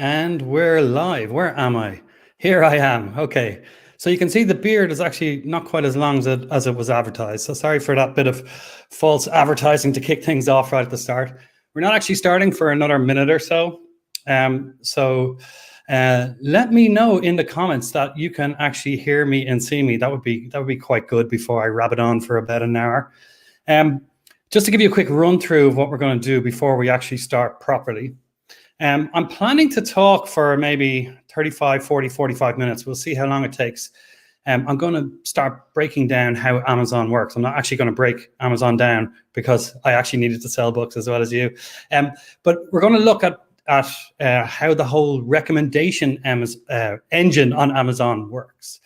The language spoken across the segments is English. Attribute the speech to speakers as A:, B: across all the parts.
A: And we're live. Where am I? Here I am. Okay. So you can see the beard is actually not quite as long as it was advertised. So sorry for that bit of false advertising to kick things off right at the start. We're not actually starting for another minute or so. Let me know in the comments that you can actually hear me and see me. That would be quite good before I wrap it on for about an hour. Just to give you a quick run through of what we're going to do before we actually start properly. I'm planning to talk for maybe 35, 40, 45 minutes. We'll see how long it takes. I'm going to start breaking down how Amazon works. I'm not actually going to break Amazon down because I actually needed to sell books as well as you. But we're going to look at how the whole recommendation engine on Amazon works.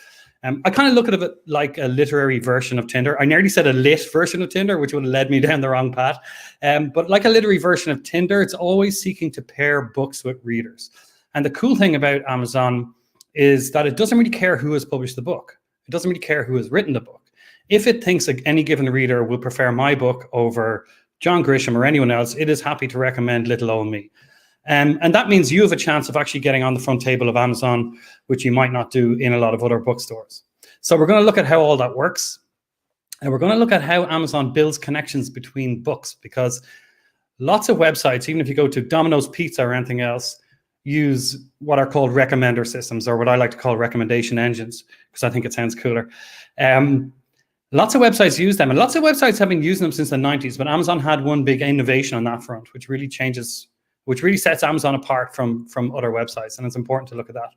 A: I kind of look at it like a literary version of Tinder. I nearly said a lit version of Tinder, which would have led me down the wrong path. But like a literary version of Tinder, it's always seeking to pair books with readers. And the cool thing about Amazon is that it doesn't really care who has published the book. It doesn't really care who has written the book. If it thinks that any given reader will prefer my book over John Grisham or anyone else, it is happy to recommend little old me. And that means you have a chance of actually getting on the front table of Amazon, which you might not do in a lot of other bookstores. So we're going to look at how all that works. And we're going to look at how Amazon builds connections between books, because lots of websites, even if you go to Domino's Pizza or anything else, use what are called recommender systems, or what I like to call recommendation engines, because I think it sounds cooler. Lots of websites use them, and lots of websites have been using them since the 90s, but Amazon had one big innovation on that front, which really sets Amazon apart from other websites, and it's important to look at that.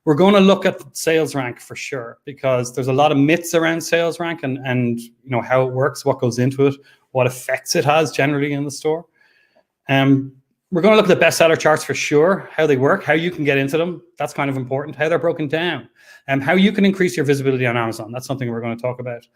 A: We're going to look at sales rank for sure, because there's a lot of myths around sales rank and you know how it works, what goes into it, what effects it has generally in the store. We're going to look at the bestseller charts for sure, how they work, how you can get into them. That's kind of important, how they're broken down, and how you can increase your visibility on Amazon. That's something we're going to talk about.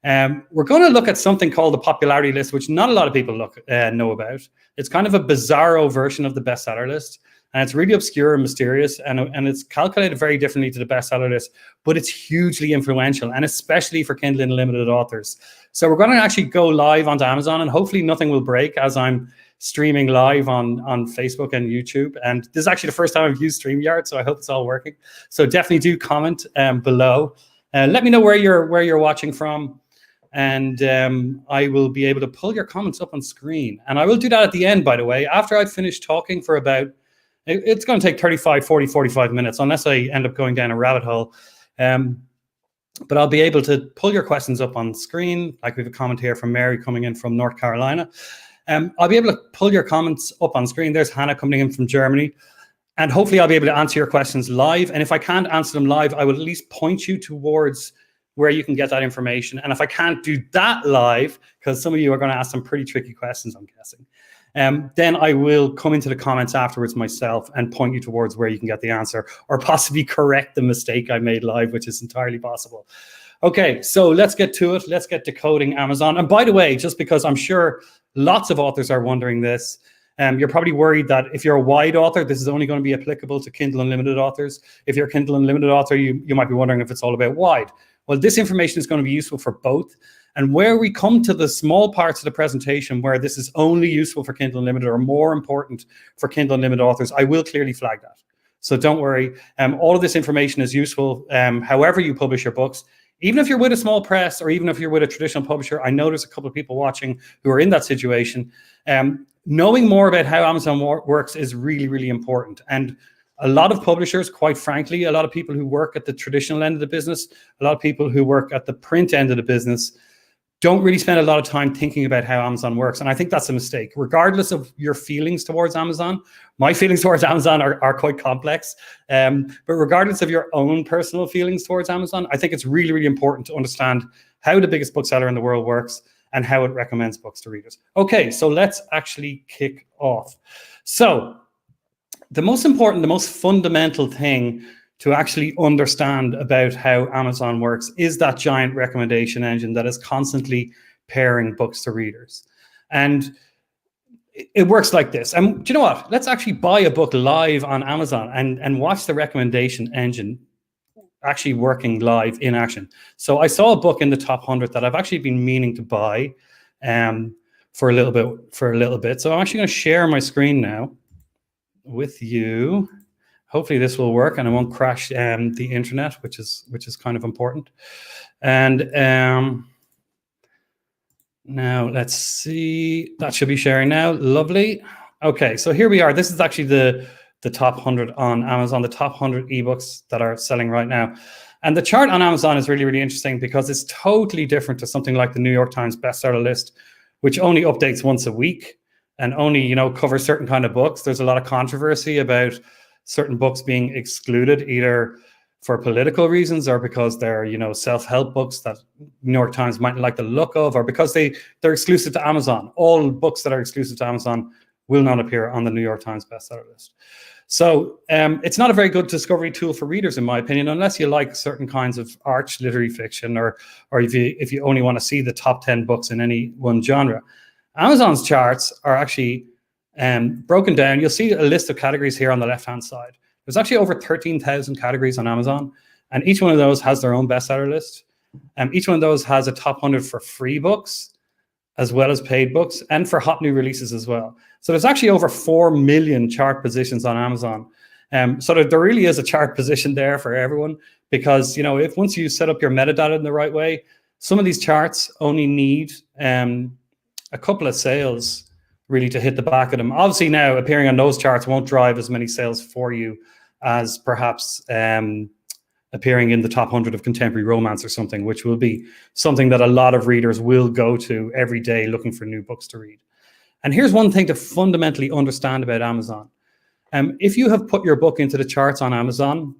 A: We're going to look at something called the popularity list, which not a lot of people know about. It's kind of a bizarro version of the bestseller list, and it's really obscure and mysterious, and it's calculated very differently to the bestseller list, but it's hugely influential, and especially for Kindle Unlimited authors. So we're going to actually go live onto Amazon, and hopefully nothing will break as I'm streaming live on Facebook and YouTube. And this is actually the first time I've used StreamYard, so I hope it's all working. So definitely do comment below. Let me know where you're watching from. And I will be able to pull your comments up on screen. And I will do that at the end, by the way, after I've finished talking for about, it's going to take 35, 40, 45 minutes, unless I end up going down a rabbit hole. But I'll be able to pull your questions up on screen. Like we have a comment here from Mary coming in from North Carolina. I'll be able to pull your comments up on screen. There's Hannah coming in from Germany. And hopefully I'll be able to answer your questions live. And if I can't answer them live, I will at least point you towards where you can get that information. And if I can't do that live, because some of you are going to ask some pretty tricky questions, I'm guessing, then I will come into the comments afterwards myself and point you towards where you can get the answer, or possibly correct the mistake I made live, which is entirely possible. Okay, so let's get to it. Let's get decoding Amazon. And by the way, just because I'm sure lots of authors are wondering this, you're probably worried that if you're a wide author, this is only going to be applicable to Kindle Unlimited authors. If you're a Kindle Unlimited author, you might be wondering if it's all about wide. Well, this information is going to be useful for both. And where we come to the small parts of the presentation where this is only useful for Kindle Unlimited or more important for Kindle Unlimited authors, I will clearly flag that. So don't worry. All of this information is useful however you publish your books. Even if you're with a small press, or even if you're with a traditional publisher, I know there's a couple of people watching who are in that situation. Knowing more about how Amazon works is really, really important. And a lot of publishers, quite frankly, a lot of people who work at the traditional end of the business, a lot of people who work at the print end of the business, don't really spend a lot of time thinking about how Amazon works. And I think that's a mistake. Regardless of your feelings towards Amazon, my feelings towards Amazon are quite complex. But regardless of your own personal feelings towards Amazon, I think it's really, really important to understand how the biggest bookseller in the world works and how it recommends books to readers. Okay, so let's actually kick off. So the most important, the most fundamental thing to actually understand about how Amazon works is that giant recommendation engine that is constantly pairing books to readers. And it works like this. And do you know what? Let's actually buy a book live on Amazon and watch the recommendation engine actually working live in action. So I saw a book in the top 100 that I've actually been meaning to buy for a little bit. So I'm actually going to share my screen now with you. Hopefully this will work and it won't crash the internet, which is kind of important. And now let's see, that should be sharing now. Lovely. Okay, so here we are. This is actually the top 100 on Amazon, the top 100 ebooks that are selling right now. And the chart on Amazon is really, really interesting because it's totally different to something like the New York Times bestseller list, which only updates once a week and only, you know, covers certain kind of books. There's a lot of controversy about certain books being excluded, either for political reasons or because they're, you know, self-help books that New York Times mightn't like the look of, or because they're exclusive to Amazon. All books that are exclusive to Amazon will not appear on the New York Times bestseller list. So it's not a very good discovery tool for readers, in my opinion, unless you like certain kinds of arch literary fiction, or if you only want to see the top 10 books in any one genre. Amazon's charts are actually broken down. You'll see a list of categories here on the left-hand side. There's actually over 13,000 categories on Amazon, and each one of those has their own bestseller list. Each one of those has a top 100 for free books, as well as paid books, and for hot new releases as well. So there's actually over 4 million chart positions on Amazon. So there really is a chart position there for everyone, because, you know, if once you set up your metadata in the right way, some of these charts only need a couple of sales really to hit the back of them. Obviously now appearing on those charts won't drive as many sales for you as perhaps appearing in the top 100 of contemporary romance or something, which will be something that a lot of readers will go to every day looking for new books to read. And here's one thing to fundamentally understand about Amazon. If you have put your book into the charts on Amazon,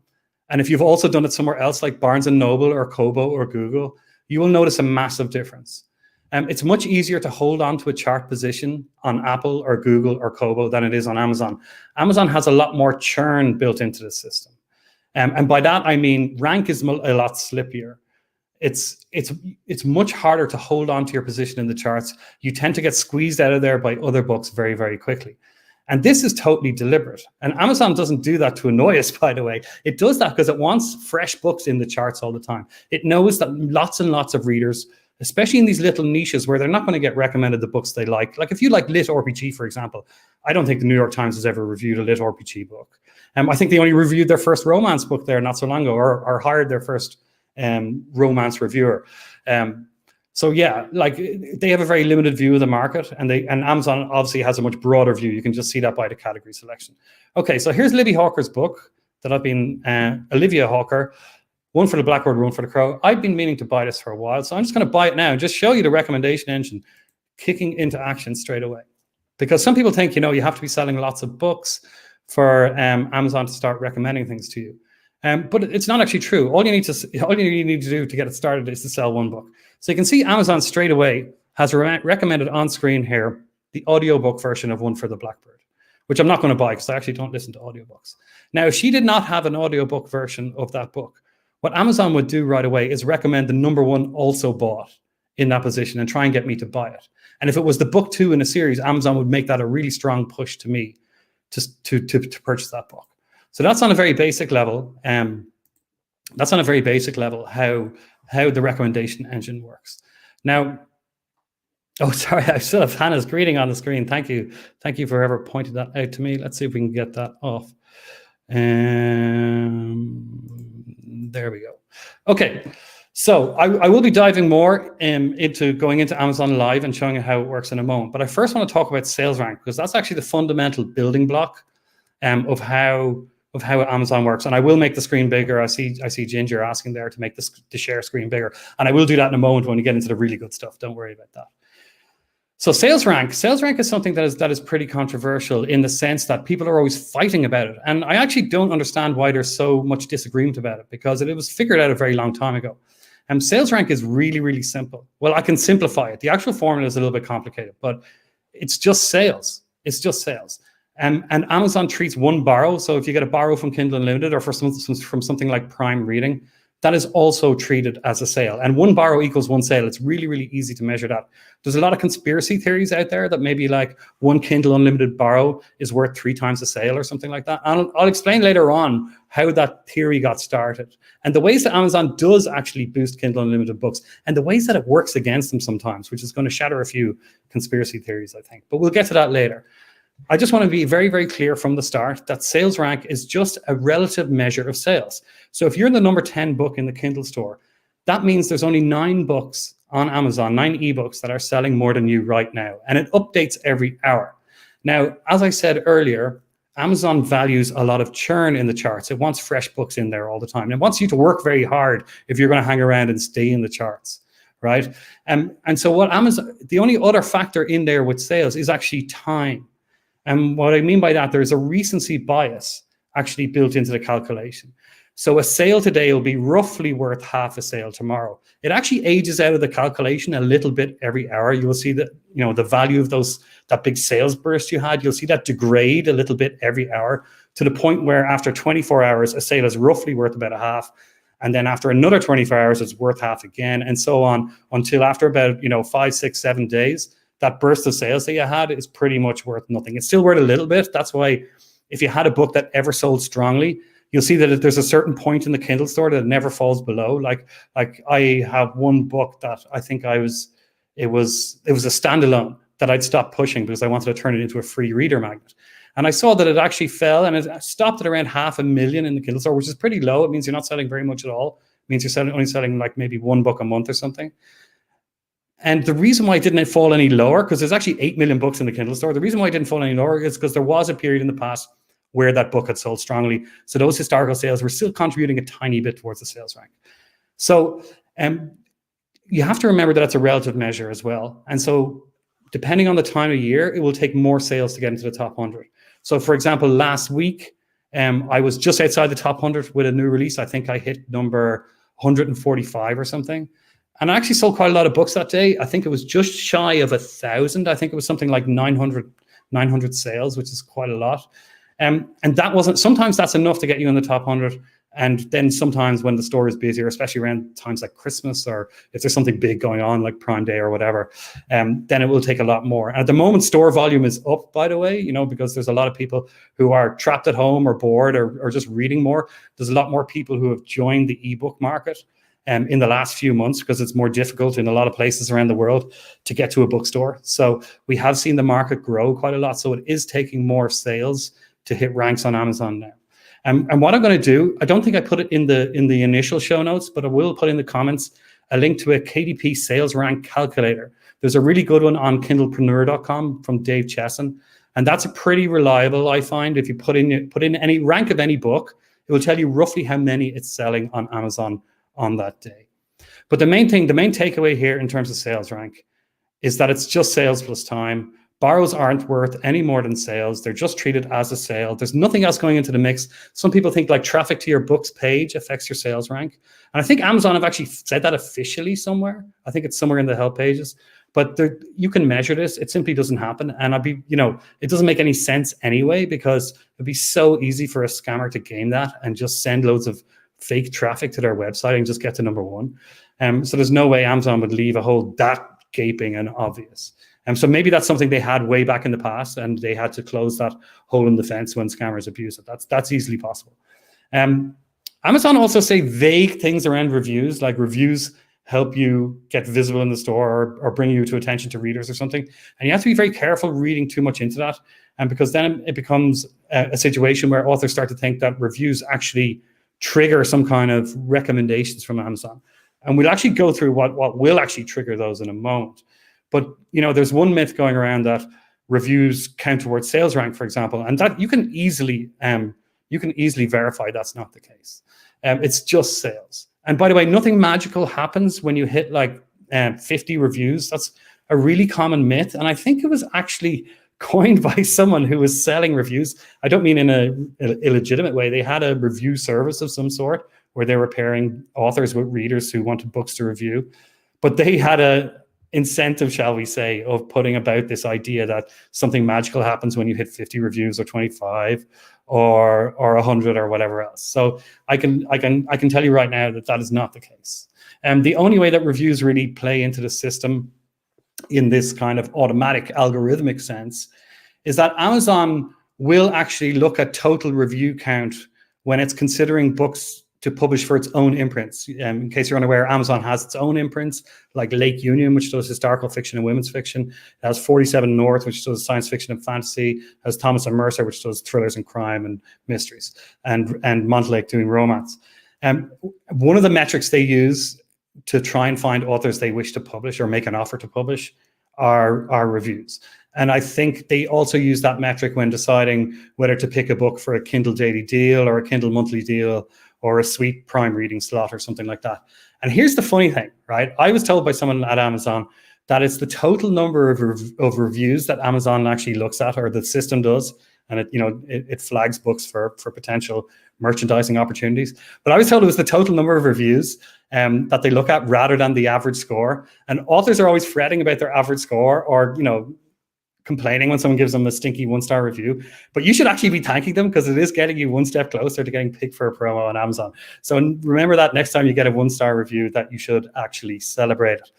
A: and if you've also done it somewhere else like Barnes & Noble or Kobo or Google, you will notice a massive difference. It's much easier to hold on to a chart position on Apple or Google or Kobo than it is on Amazon. Amazon has a lot more churn built into the system. And by that, I mean, rank is a lot slippier. It's much harder to hold on to your position in the charts. You tend to get squeezed out of there by other books very, very quickly. And this is totally deliberate. And Amazon doesn't do that to annoy us, by the way. It does that because it wants fresh books in the charts all the time. It knows that lots and lots of readers, especially in these little niches where they're not going to get recommended the books they like. Like if you like lit RPG, for example, I don't think the New York Times has ever reviewed a lit RPG book. I think they only reviewed their first romance book there not so long ago, or hired their first romance reviewer. So yeah, like they have a very limited view of the market, and Amazon obviously has a much broader view. You can just see that by the category selection. Okay, so here's Libby Hawker's book that I've been, Olivia Hawker, One for the Blackbird, One for the Crow. I've been meaning to buy this for a while, so I'm just going to buy it now and just show you the recommendation engine kicking into action straight away. Because some people think, you know, you have to be selling lots of books for Amazon to start recommending things to you. But it's not actually true. All you need to do to get it started is to sell one book. So you can see Amazon straight away has recommended on screen here the audiobook version of One for the Blackbird, which I'm not going to buy because I actually don't listen to audiobooks. Now, if she did not have an audiobook version of that book, what Amazon would do right away is recommend the _1 also bought in that position and try and get me to buy it. And if it was the book 2 in a series, Amazon would make that a really strong push to me to purchase that book. So that's on a very basic level. That's on a very basic level how the recommendation engine works. Now, oh, sorry, I still have Hannah's greeting on the screen. Thank you for whoever pointed that out to me. Let's see if we can get that off. There we go. Okay, so I will be diving more into going into Amazon Live and showing you how it works in a moment. But I first want to talk about sales rank, because that's actually the fundamental building block of how Amazon works. And I will make the screen bigger. I see Ginger asking there to make the share screen bigger, and I will do that in a moment when we get into the really good stuff. Don't worry about that. So sales rank is something that is pretty controversial in the sense that people are always fighting about it. And I actually don't understand why there's so much disagreement about it, because it was figured out a very long time ago. Sales rank is really, really simple. Well, I can simplify it. The actual formula is a little bit complicated, but it's just sales. It's just sales. And Amazon treats one borrow. So if you get a borrow from Kindle Unlimited or from something like Prime Reading, that is also treated as a sale. And one borrow equals one sale. It's really, really easy to measure that. There's a lot of conspiracy theories out there that maybe like one Kindle Unlimited borrow is worth 3 times a sale or something like that. And I'll explain later on how that theory got started and the ways that Amazon does actually boost Kindle Unlimited books and the ways that it works against them sometimes, which is going to shatter a few conspiracy theories, I think. But we'll get to that later. I just want to be very, very clear from the start that sales rank is just a relative measure of sales. So if you're the number 10 book in the Kindle store, that means there's only 9 books on Amazon, 9 ebooks that are selling more than you right now. And it updates every hour. Now, as I said earlier, Amazon values a lot of churn in the charts. It wants fresh books in there all the time. It wants you to work very hard if you're going to hang around and stay in the charts, right? And so what Amazon, the only other factor in there with sales is actually time. And what I mean by that, there's a recency bias actually built into the calculation. So a sale today will be roughly worth half a sale tomorrow. It actually ages out of the calculation a little bit every hour. You will see that, you know, the value of that big sales burst you had, you'll see that degrade a little bit every hour to the point where after 24 hours, a sale is roughly worth about a half. And then after another 24 hours, it's worth half again, and so on until after about, 5, 6, 7 days, that burst of sales that you had is pretty much worth nothing. It's still worth a little bit. That's why if you had a book that ever sold strongly, you'll see that there's a certain point in the Kindle store that it never falls below. Like I have one book that I think it was a standalone that I'd stopped pushing because I wanted to turn it into a free reader magnet. And I saw that it actually fell and it stopped at around 500,000 in the Kindle store, which is pretty low. It means you're not selling very much at all. It means you're only selling like maybe 1 book a month or something. And the reason why it didn't fall any lower, because there's actually 8 million books in the Kindle store, the reason why it didn't fall any lower is because there was a period in the past where that book had sold strongly. So those historical sales were still contributing a tiny bit towards the sales rank. So you have to remember that it's a relative measure as well. And so depending on the time of year, it will take more sales to get into the top 100. So for example, last week, I was just outside the top 100 with a new release. I think I hit number 145 or something. And I actually sold quite a lot of books that day. I think it was just shy of 1,000. I think it was something like 900 sales, which is quite a lot. And that wasn't, sometimes that's enough to get you in the top 100. And then sometimes when the store is busier, especially around times like Christmas, or if there's something big going on like Prime Day or whatever, then it will take a lot more. And at the moment, store volume is up, by the way, because there's a lot of people who are trapped at home or bored or just reading more. There's a lot more people who have joined the ebook market in the last few months because it's more difficult in a lot of places around the world to get to a bookstore. So we have seen the market grow quite a lot. So it is taking more sales to hit ranks on Amazon now. And what I'm going to do, I don't think I put it in the initial show notes, but I will put in the comments a link to a KDP sales rank calculator. There's a really good one on kindlepreneur.com from Dave Chesson. And that's a pretty reliable, I find. If you put in any rank of any book, it will tell you roughly how many it's selling on Amazon on that day. But the main takeaway here in terms of sales rank is that it's just sales plus time. Borrows aren't worth any more than sales. They're just treated as a sale. There's nothing else going into the mix. Some people think like traffic to your books page affects your sales rank. And I think Amazon have actually said that officially somewhere. I think it's somewhere in the help pages. But you can measure this. It simply doesn't happen. And it doesn't make any sense anyway, because it'd be so easy for a scammer to game that and just send loads of fake traffic to their website and just get to number 1. So there's no way Amazon would leave a hole that gaping and obvious. So maybe that's something they had way back in the past and they had to close that hole in the fence when scammers abuse it. That's easily possible. Amazon also say vague things around reviews, like reviews help you get visible in the store or bring you to attention to readers or something. And you have to be very careful reading too much into that. And because then it becomes a situation where authors start to think that reviews actually trigger some kind of recommendations from Amazon. And we'll actually go through what will actually trigger those in a moment. But there's one myth going around that reviews count towards sales rank, for example, and that you can easily verify that's not the case. It's just sales. And by the way, nothing magical happens when you hit like 50 reviews. That's a really common myth, and I think it was actually coined by someone who was selling reviews. I don't mean in an illegitimate way. They had a review service of some sort where they were pairing authors with readers who wanted books to review, but they had a incentive, shall we say, of putting about this idea that something magical happens when you hit 50 reviews or 25 or 100 or whatever else. So I can tell you right now that is not the case. And the only way that reviews really play into the system in this kind of automatic algorithmic sense is that Amazon will actually look at total review count when it's considering books to publish for its own imprints. In case you're unaware, Amazon has its own imprints, like Lake Union, which does historical fiction and women's fiction. It has 47 North, which does science fiction and fantasy. It has Thomas and Mercer, which does thrillers and crime and mysteries, and Montlake doing romance. One of the metrics they use to try and find authors they wish to publish or make an offer to publish are reviews. And I think they also use that metric when deciding whether to pick a book for a Kindle daily deal or a Kindle monthly deal or a sweet Prime reading slot or something like that. And here's the funny thing, right? I was told by someone at Amazon that it's the total number of reviews that Amazon actually looks at, or the system does, and it flags books for potential merchandising opportunities. But I was told it was the total number of reviews that they look at rather than the average score. And authors are always fretting about their average score, or complaining when someone gives them a stinky 1-star review. But you should actually be thanking them, because it is getting you one step closer to getting picked for a promo on Amazon. So remember that next time you get a 1-star review, that you should actually celebrate it.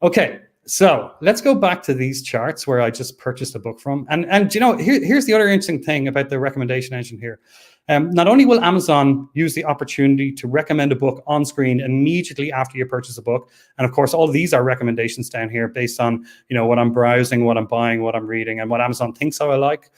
A: Okay, so let's go back to these charts where I just purchased a book from. And here's the other interesting thing about the recommendation engine here. Not only will Amazon use the opportunity to recommend a book on screen immediately after you purchase a book, and of course, all of these are recommendations down here based on what I'm browsing, what I'm buying, what I'm reading, and what Amazon thinks I like.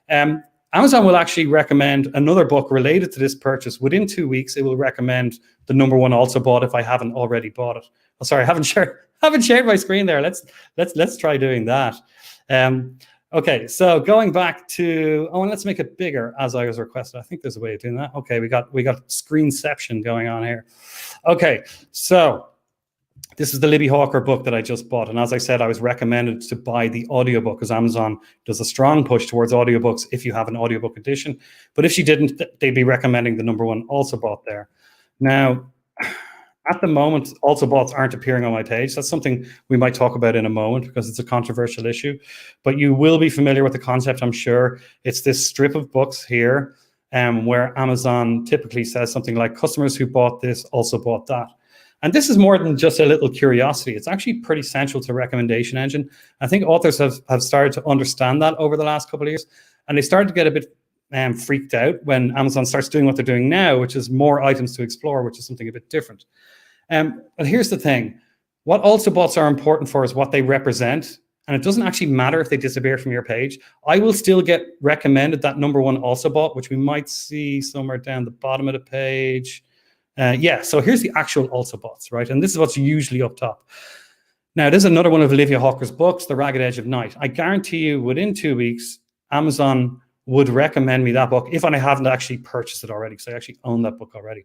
A: Amazon will actually recommend another book related to this purchase. Within 2 weeks, it will recommend the number one also bought if I haven't already bought it. Oh, sorry, I haven't shared my screen there. Let's try doing that. Okay, so going back to, and let's make it bigger as I was requested. I think there's a way of doing that. Okay, we got Screenception going on here. Okay, so this is the Libby Hawker book that I just bought. And as I said, I was recommended to buy the audiobook, because Amazon does a strong push towards audiobooks if you have an audiobook edition. But if she didn't, they'd be recommending the number one also bought there. Now, at the moment, also boughts aren't appearing on my page. That's something we might talk about in a moment, because it's a controversial issue. But you will be familiar with the concept, I'm sure. It's this strip of books here where Amazon typically says something like, customers who bought this also bought that. And this is more than just a little curiosity. It's actually pretty central to recommendation engine. I think authors have started to understand that over the last couple of years. And they started to get a bit freaked out when Amazon starts doing what they're doing now, which is more items to explore, which is something a bit different. But here's the thing. What also boughts are important for is what they represent. And it doesn't actually matter if they disappear from your page. I will still get recommended that number one also bought, which we might see somewhere down the bottom of the page. So here's the actual also boughts, right? And this is what's usually up top. Now, this is another one of Olivia Hawker's books, The Ragged Edge of Night. I guarantee you within 2 weeks, Amazon would recommend me that book if I haven't actually purchased it already, because I actually own that book already.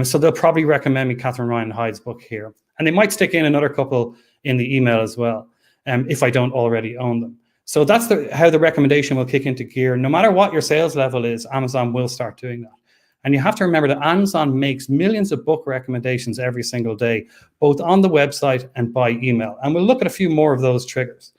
A: So they'll probably recommend me Catherine Ryan Hyde's book here. And they might stick in another couple in the email as well, if I don't already own them. So that's how the recommendation will kick into gear. No matter what your sales level is, Amazon will start doing that. And you have to remember that Amazon makes millions of book recommendations every single day, both on the website and by email. And we'll look at a few more of those triggers.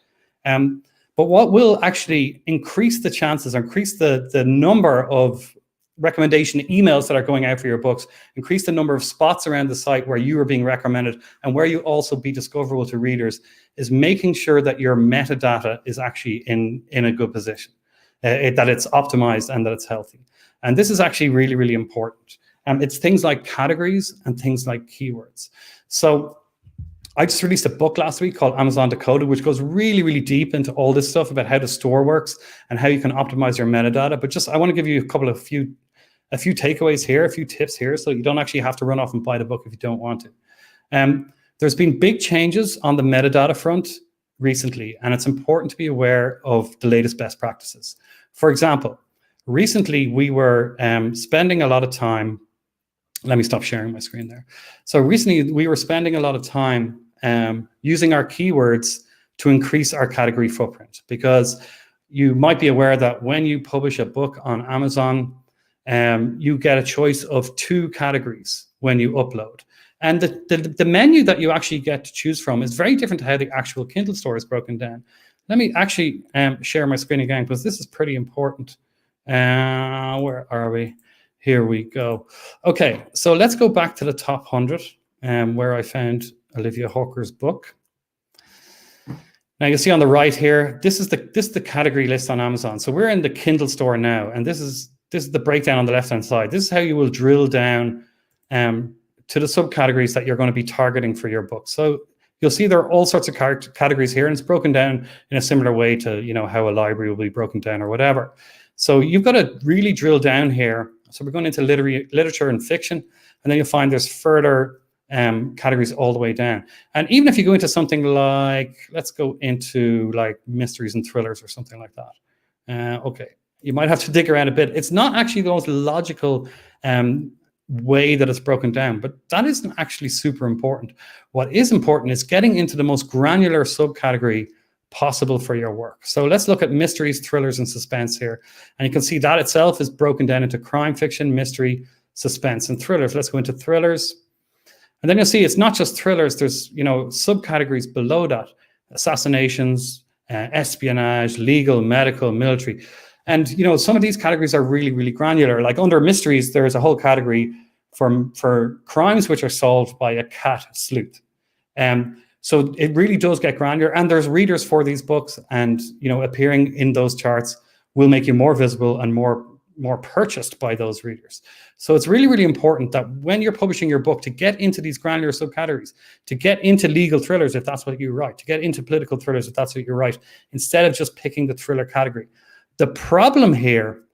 A: But what will actually increase the chances, or increase the number of recommendation emails that are going out for your books, increase the number of spots around the site where you are being recommended and where you also be discoverable to readers, is making sure that your metadata is actually in a good position, that it's optimized and that it's healthy. And this is actually really, really important. It's things like categories and things like keywords. So I just released a book last week called Amazon Decoded, which goes really, really deep into all this stuff about how the store works and how you can optimize your metadata. But I want to give you a few takeaways here, a few tips here, so you don't actually have to run off and buy the book if you don't want to. There's been big changes on the metadata front recently, and it's important to be aware of the latest best practices. For example, recently we were spending a lot of time. Let me stop sharing my screen there. So recently we were spending a lot of time using our keywords to increase our category footprint, because you might be aware that when you publish a book on Amazon, you get a choice of 2 categories when you upload. And the menu that you actually get to choose from is very different to how the actual Kindle Store is broken down. Let me actually share my screen again, because this is pretty important. Where are we? Here we go. Okay, so let's go back to the top 100, where I found Olivia Hawker's book. Now you see on the right here, this is the category list on Amazon. So we're in the Kindle Store now, and this is the breakdown on the left-hand side. This is how you will drill down to the subcategories that you're going to be targeting for your book. So you'll see there are all sorts of categories here, and it's broken down in a similar way to, you know, how a library will be broken down or whatever. So you've got to really drill down here. So we're going into literature and fiction, and then you'll find there's further categories all the way down. And even if you go into something like, let's go into like mysteries and thrillers or something like that. Okay, you might have to dig around a bit. It's not actually the most logical way that it's broken down, but that isn't actually super important. What is important is getting into the most granular subcategory possible for your work. So let's look at mysteries, thrillers, and suspense here. And you can see that itself is broken down into crime fiction, mystery, suspense, and thrillers. Let's go into thrillers. And then you'll see it's not just thrillers. There's, you know, subcategories below that: assassinations, espionage, legal, medical, military. And, you know, some of these categories are really, really granular. Like under mysteries, there's a whole category for crimes which are solved by a cat sleuth. So it really does get granular, and there's readers for these books, and, you know, appearing in those charts will make you more visible and more purchased by those readers. So it's really, really important that when you're publishing your book, to get into these granular subcategories, to get into legal thrillers if that's what you write, to get into political thrillers if that's what you write, instead of just picking the thriller category. The problem here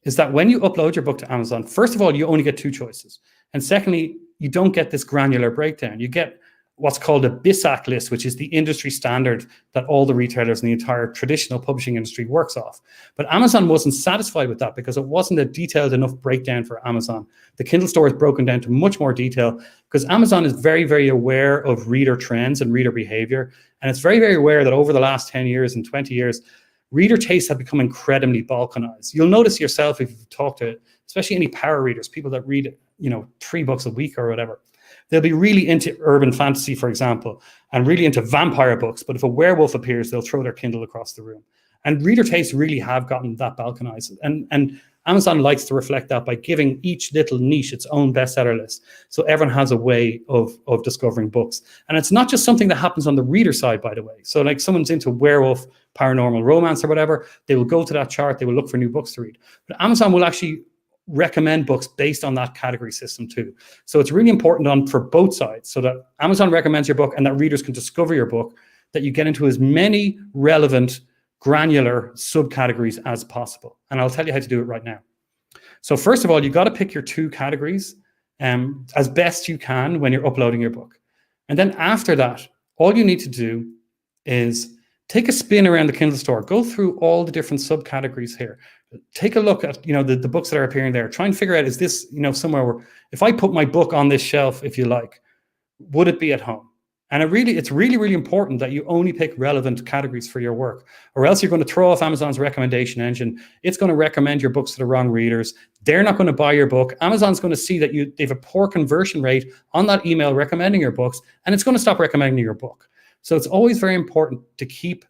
A: is that when you upload your book to Amazon, first of all, you only get 2 choices. And secondly, you don't get this granular breakdown. You get what's called a BISAC list, which is the industry standard that all the retailers in the entire traditional publishing industry works off. But Amazon wasn't satisfied with that because it wasn't a detailed enough breakdown for Amazon. The Kindle Store is broken down to much more detail because Amazon is very, very aware of reader trends and reader behavior. And it's very, very aware that over the last 10 years and 20 years, reader tastes have become incredibly balkanized. You'll notice yourself if you've talked to, especially any power readers, people that read, you know, 3 books a week or whatever. They'll be really into urban fantasy, for example, and really into vampire books. But if a werewolf appears, they'll throw their Kindle across the room. And reader tastes really have gotten that balkanized. And Amazon likes to reflect that by giving each little niche its own bestseller list. So everyone has a way of discovering books. And it's not just something that happens on the reader side, by the way. So like someone's into werewolf, paranormal romance or whatever, they will go to that chart, they will look for new books to read. But Amazon will actually recommend books based on that category system too. So it's really important for both sides, so that Amazon recommends your book and that readers can discover your book, that you get into as many relevant, granular subcategories as possible. And I'll tell you how to do it right now. So first of all, you've got to pick your 2 categories as best you can when you're uploading your book. And then after that, all you need to do is take a spin around the Kindle Store, go through all the different subcategories here. Take a look at, you know, the books that are appearing there. Try and figure out, is this, you know, somewhere where if I put my book on this shelf, if you like, would it be at home? And it's really, really important that you only pick relevant categories for your work, or else you're going to throw off Amazon's recommendation engine. It's going to recommend your books to the wrong readers. They're not going to buy your book. Amazon's going to see that they have a poor conversion rate on that email recommending your books, and it's going to stop recommending your book. So it's always very important to keep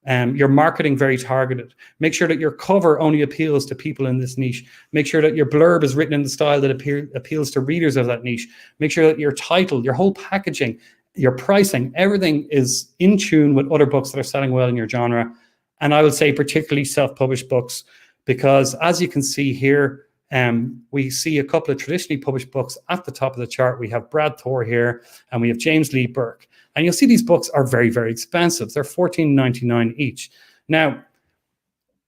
A: your marketing very targeted. Make sure that your cover only appeals to people in this niche. Make sure that your blurb is written in the style that appeals to readers of that niche. Make sure that your title, your whole packaging, your pricing, everything is in tune with other books that are selling well in your genre. And I would say particularly self-published books, because as you can see here, we see a couple of traditionally published books at the top of the chart. We have Brad Thor here, and we have James Lee Burke. And you'll see these books are very, very expensive. They're $14.99 each. Now,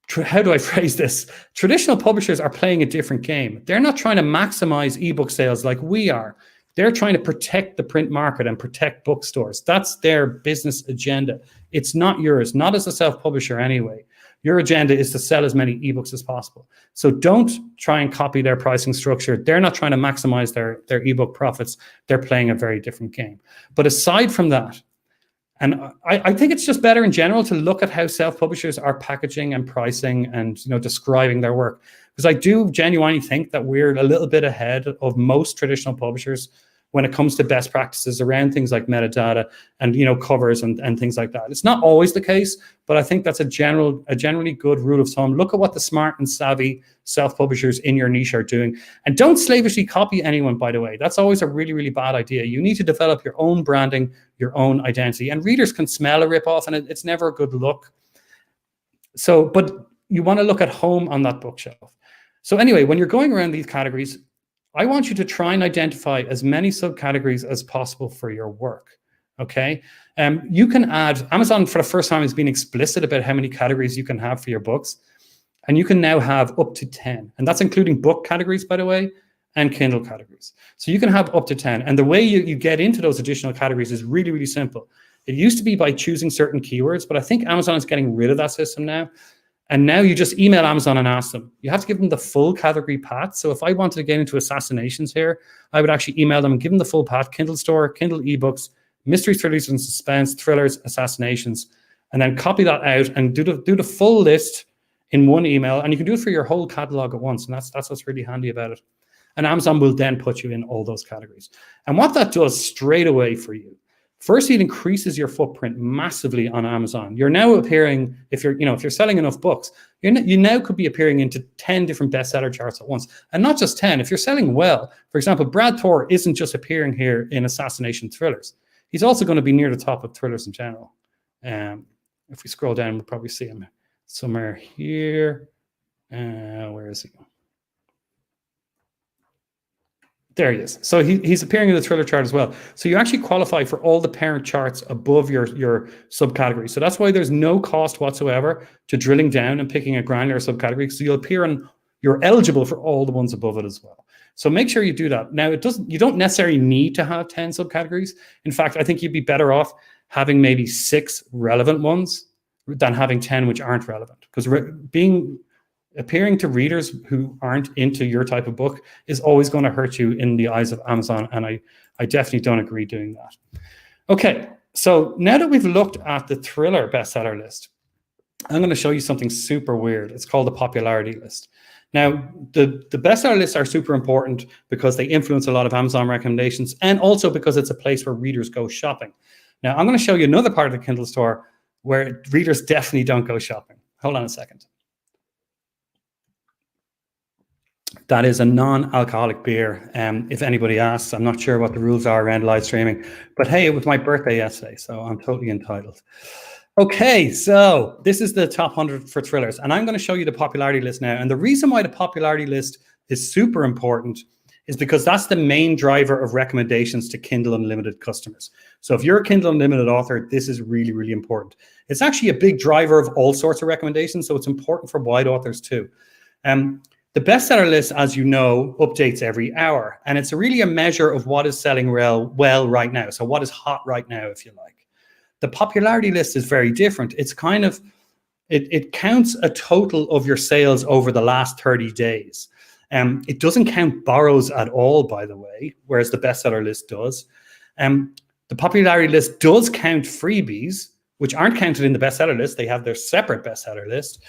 A: how do I phrase this? Traditional publishers are playing a different game. They're not trying to maximize ebook sales like we are. They're trying to protect the print market and protect bookstores. That's their business agenda. It's not yours, not as a self-publisher anyway. Your agenda is to sell as many ebooks as possible. So don't try and copy their pricing structure. They're not trying to maximize their ebook profits. They're playing a very different game. But aside from that, and I think it's just better in general to look at how self-publishers are packaging and pricing and, you know, describing their work. Because I do genuinely think that we're a little bit ahead of most traditional publishers when it comes to best practices around things like metadata and, you know, covers and things like that. It's not always the case, but I think that's a generally good rule of thumb. Look at what the smart and savvy self-publishers in your niche are doing. And don't slavishly copy anyone, by the way. That's always a really, really bad idea. You need to develop your own branding, your own identity. And readers can smell a ripoff, and it's never a good look. So, but you want to look at home on that bookshelf. So anyway, when you're going around these categories, I want you to try and identify as many subcategories as possible for your work. Okay. You can add, Amazon for the first time has been explicit about how many categories you can have for your books. And you can now have up to 10. And that's including book categories, by the way, and Kindle categories. So you can have up to 10. And the way you get into those additional categories is really, really simple. It used to be by choosing certain keywords, but I think Amazon is getting rid of that system now. And now you just email Amazon and ask them. You have to give them the full category path. So if I wanted to get into assassinations here, I would actually email them and give them the full path: Kindle Store, Kindle eBooks, mystery, thrillers and suspense, thrillers, assassinations, and then copy that out and do the full list in one email. And you can do it for your whole catalog at once. And that's what's really handy about it. And Amazon will then put you in all those categories. And what that does straight away for you, firstly, it increases your footprint massively on Amazon. You're now appearing, if you're selling enough books, you now could be appearing into 10 different bestseller charts at once. And not just 10, if you're selling well. For example, Brad Thor isn't just appearing here in assassination thrillers. He's also going to be near the top of thrillers in general. If we scroll down, we'll probably see him somewhere here. Where is he? There he is. So he's appearing in the thriller chart as well. So you actually qualify for all the parent charts above your subcategory. So that's why there's no cost whatsoever to drilling down and picking a granular subcategory. So you'll appear on, you're eligible for all the ones above it as well. So make sure you do that. Now, you don't necessarily need to have 10 subcategories. In fact, I think you'd be better off having maybe 6 relevant ones than having 10 which aren't relevant. Because appearing to readers who aren't into your type of book is always going to hurt you in the eyes of Amazon. And I definitely don't agree doing that. Okay, so now that we've looked at the thriller bestseller list, I'm going to show you something super weird. It's called the popularity list. Now, the bestseller lists are super important because they influence a lot of Amazon recommendations, and also because it's a place where readers go shopping. Now, I'm going to show you another part of the Kindle Store where readers definitely don't go shopping. Hold on a second. That is a non-alcoholic beer. If anybody asks, I'm not sure what the rules are around live streaming, but hey, it was my birthday yesterday, so I'm totally entitled. Okay, so this is the top 100 for thrillers, and I'm going to show you the popularity list now. And the reason why the popularity list is super important is because that's the main driver of recommendations to Kindle Unlimited customers. So if you're a Kindle Unlimited author, this is really, really important. It's actually a big driver of all sorts of recommendations, so it's important for wide authors too. The bestseller list, as you know, updates every hour, and it's really a measure of what is selling well right now. So what is hot right now, if you like. The popularity list is very different. It's kind of, it counts a total of your sales over the last 30 days. It doesn't count borrows at all, by the way, whereas the bestseller list does. The popularity list does count freebies, which aren't counted in the bestseller list. They have their separate bestseller list.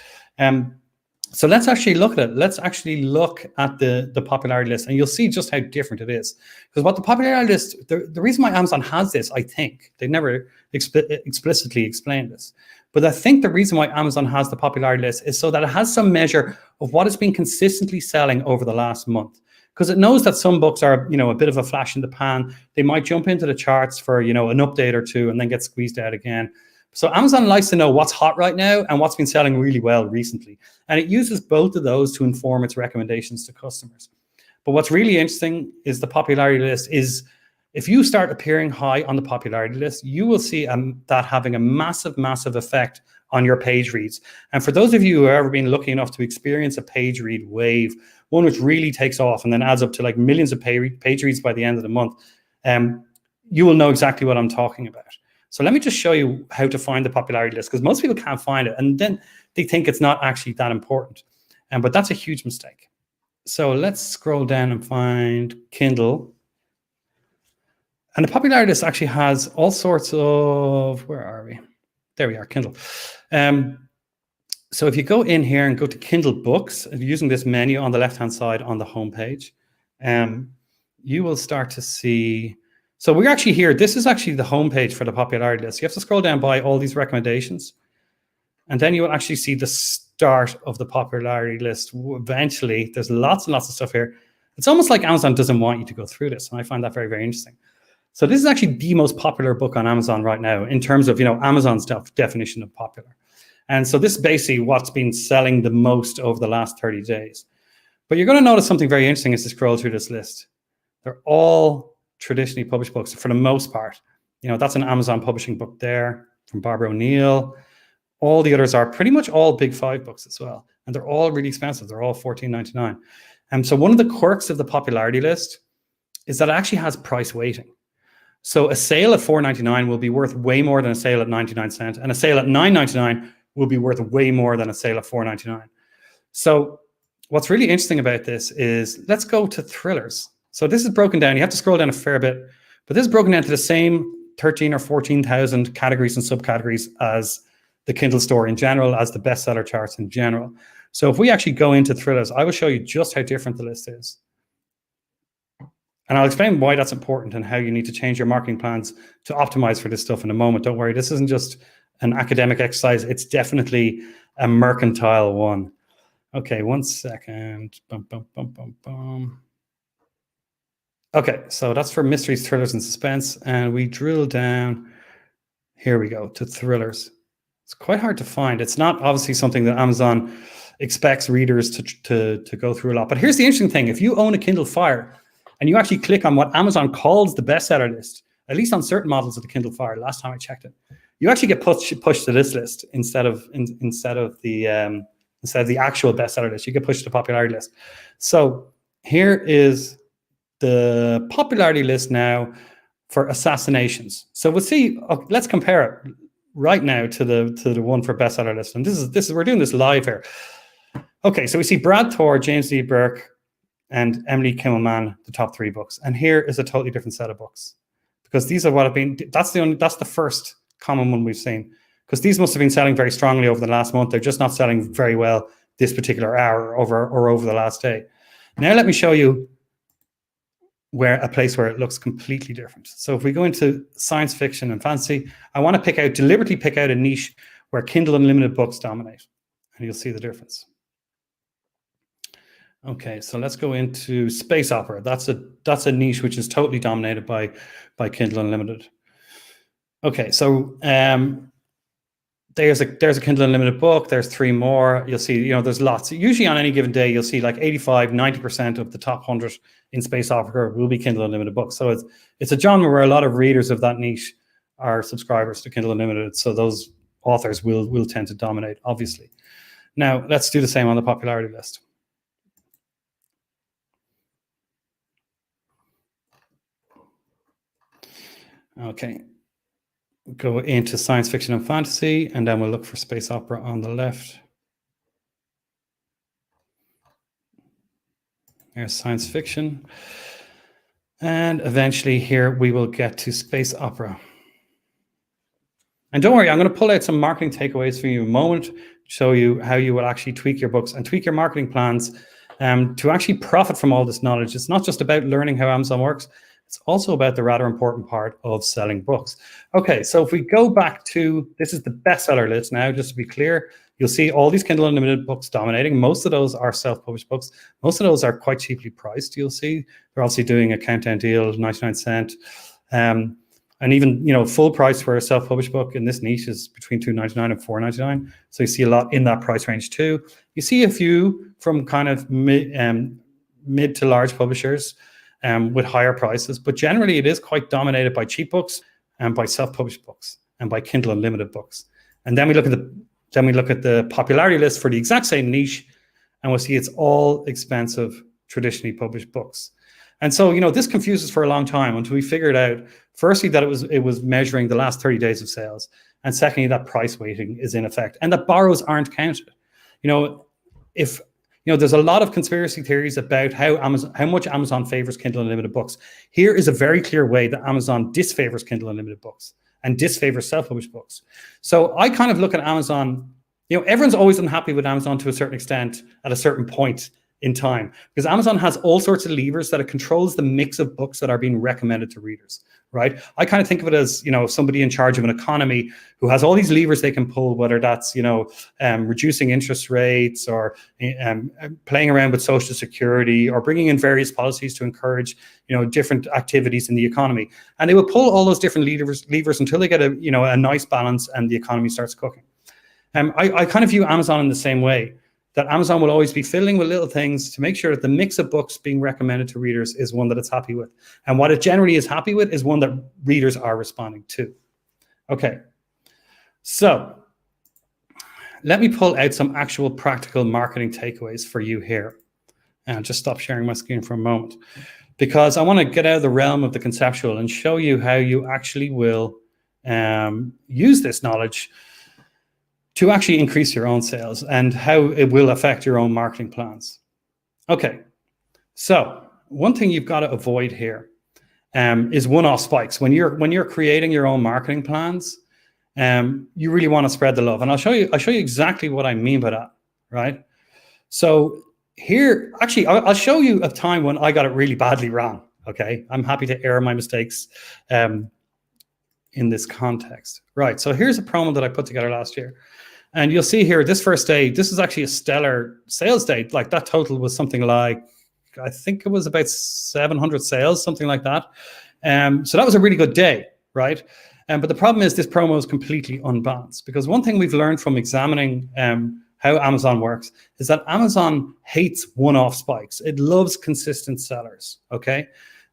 A: So let's actually look at it. Let's actually look at the popularity list, and you'll see just how different it is. Because what the popularity list, the reason why Amazon has this, I think, they never explicitly explained this, but I think the reason why Amazon has the popularity list is so that it has some measure of what has been consistently selling over the last month. Because it knows that some books are, a bit of a flash in the pan. They might jump into the charts for, an update or two and then get squeezed out again. So Amazon likes to know what's hot right now and what's been selling really well recently. And it uses both of those to inform its recommendations to customers. But what's really interesting is the popularity list is, if you start appearing high on the popularity list, you will see that having a massive, massive effect on your page reads. And for those of you who have ever been lucky enough to experience a page read wave, one which really takes off and then adds up to like millions of page reads by the end of the month, you will know exactly what I'm talking about. So let me just show you how to find the popularity list, because most people can't find it, and then they think it's not actually that important. But that's a huge mistake. So let's scroll down and find Kindle. And the popularity list actually has all sorts of, where are we? There we are, Kindle. So if you go in here and go to Kindle Books, using this menu on the left-hand side on the homepage, you will start to see. So we're actually here. This is actually the homepage for the popularity list. You have to scroll down by all these recommendations, and then you will actually see the start of the popularity list. Eventually, there's lots and lots of stuff here. It's almost like Amazon doesn't want you to go through this, and I find that very, very interesting. So this is actually the most popular book on Amazon right now in terms of, Amazon's definition of popular. And so this is basically what's been selling the most over the last 30 days. But you're going to notice something very interesting as you scroll through this list. They're all traditionally published books for the most part. You know, that's an Amazon publishing book there from Barbara O'Neill. All the others are pretty much all Big Five books as well. And they're all really expensive. They're all $14.99. And so one of the quirks of the popularity list is that it actually has price weighting. So a sale at $4.99 will be worth way more than a sale at 99 cents. And a sale at $9.99 will be worth way more than a sale at $4.99. So what's really interesting about this is, let's go to thrillers. So this is broken down. You have to scroll down a fair bit, but this is broken down to the same 13 or 14,000 categories and subcategories as the Kindle Store in general, as the bestseller charts in general. So if we actually go into thrillers, I will show you just how different the list is. And I'll explain why that's important and how you need to change your marketing plans to optimize for this stuff in a moment. Don't worry, this isn't just an academic exercise. It's definitely a mercantile one. Okay, 1 second. Okay, so that's for mysteries, thrillers, and suspense. And we drill down, here we go, to thrillers. It's quite hard to find. It's not obviously something that Amazon expects readers to go through a lot. But here's the interesting thing. If you own a Kindle Fire and you actually click on what Amazon calls the bestseller list, at least on certain models of the Kindle Fire, last time I checked it, you actually get pushed to this list instead of the actual bestseller list. You get pushed to the popularity list. So here is the popularity list now for assassinations. So we'll see. Let's compare it right now to the one for bestseller list. And this is we're doing this live here. Okay, so we see Brad Thor, James D. Burke, and Emily Kimmelman, the top 3 books. And here is a totally different set of books, because these are what have been. That's the first common one we've seen, because these must have been selling very strongly over the last month. They're just not selling very well this particular hour over the last day. Now let me show you a place where it looks completely different. So if we go into science fiction and fantasy, I want to deliberately pick out a niche where Kindle Unlimited books dominate, and you'll see the difference. Okay, so let's go into space opera. That's a niche which is totally dominated by Kindle Unlimited. Okay, so there's a Kindle Unlimited book. There's 3 more. You'll see, there's lots. Usually on any given day, you'll see like 85-90% of the top 100 in space opera will be Kindle Unlimited books. So it's a genre where a lot of readers of that niche are subscribers to Kindle Unlimited. So those authors will tend to dominate, obviously. Now let's do the same on the popularity list. Okay, go into science fiction and fantasy, and then we'll look for space opera on the left. Here's science fiction. And eventually here we will get to space opera. And don't worry, I'm going to pull out some marketing takeaways for you in a moment, show you how you will actually tweak your books and tweak your marketing plans to actually profit from all this knowledge. It's not just about learning how Amazon works. It's also about the rather important part of selling books. Okay, so if we go back to, this is the bestseller list now, just to be clear, you'll see all these Kindle Unlimited books dominating. Most of those are self-published books. Most of those are quite cheaply priced, you'll see. They're obviously doing a countdown deal, 99 cents. And even, full price for a self-published book in this niche is between $2.99 and $4.99. So you see a lot in that price range too. You see a few from kind of mid to large publishers, with higher prices, but generally it is quite dominated by cheap books and by self-published books and by Kindle Unlimited books. And then we look at the popularity list for the exact same niche, and we'll see it's all expensive, traditionally published books. And so, this confuses for a long time until we figured out, firstly, that it was measuring the last 30 days of sales, and secondly, that price weighting is in effect, and that borrows aren't counted. There's a lot of conspiracy theories about how much Amazon favors Kindle Unlimited books. Here is a very clear way that Amazon disfavors Kindle Unlimited books and disfavors self-published books. So I kind of look at Amazon, everyone's always unhappy with Amazon to a certain extent at a certain point in time, because Amazon has all sorts of levers that it controls the mix of books that are being recommended to readers, right? I kind of think of it as, somebody in charge of an economy who has all these levers they can pull, whether that's, reducing interest rates or playing around with Social Security or bringing in various policies to encourage, different activities in the economy. And they will pull all those different levers until they get a nice balance and the economy starts cooking. I kind of view Amazon in the same way. that Amazon will always be fiddling with little things to make sure that the mix of books being recommended to readers is one that it's happy with. And what it generally is happy with is one that readers are responding to. Okay, so let me pull out some actual practical marketing takeaways for you here. And I'll just stop sharing my screen for a moment, because I want to get out of the realm of the conceptual and show you how you actually will use this knowledge to actually increase your own sales and how it will affect your own marketing plans. Okay, so one thing you've got to avoid here is one-off spikes. When you're creating your own marketing plans, you really want to spread the love. And I'll show you exactly what I mean by that, right? So here, actually, I'll show you a time when I got it really badly wrong, okay? I'm happy to air my mistakes in this context. Right, so here's a promo that I put together last year. And you'll see here, this first day, this is actually a stellar sales day. Like that total was something like, I think it was about 700 sales, something like that. So that was a really good day, right? But the problem is this promo is completely unbalanced, because one thing we've learned from examining how Amazon works is that Amazon hates one-off spikes. It loves consistent sellers, okay?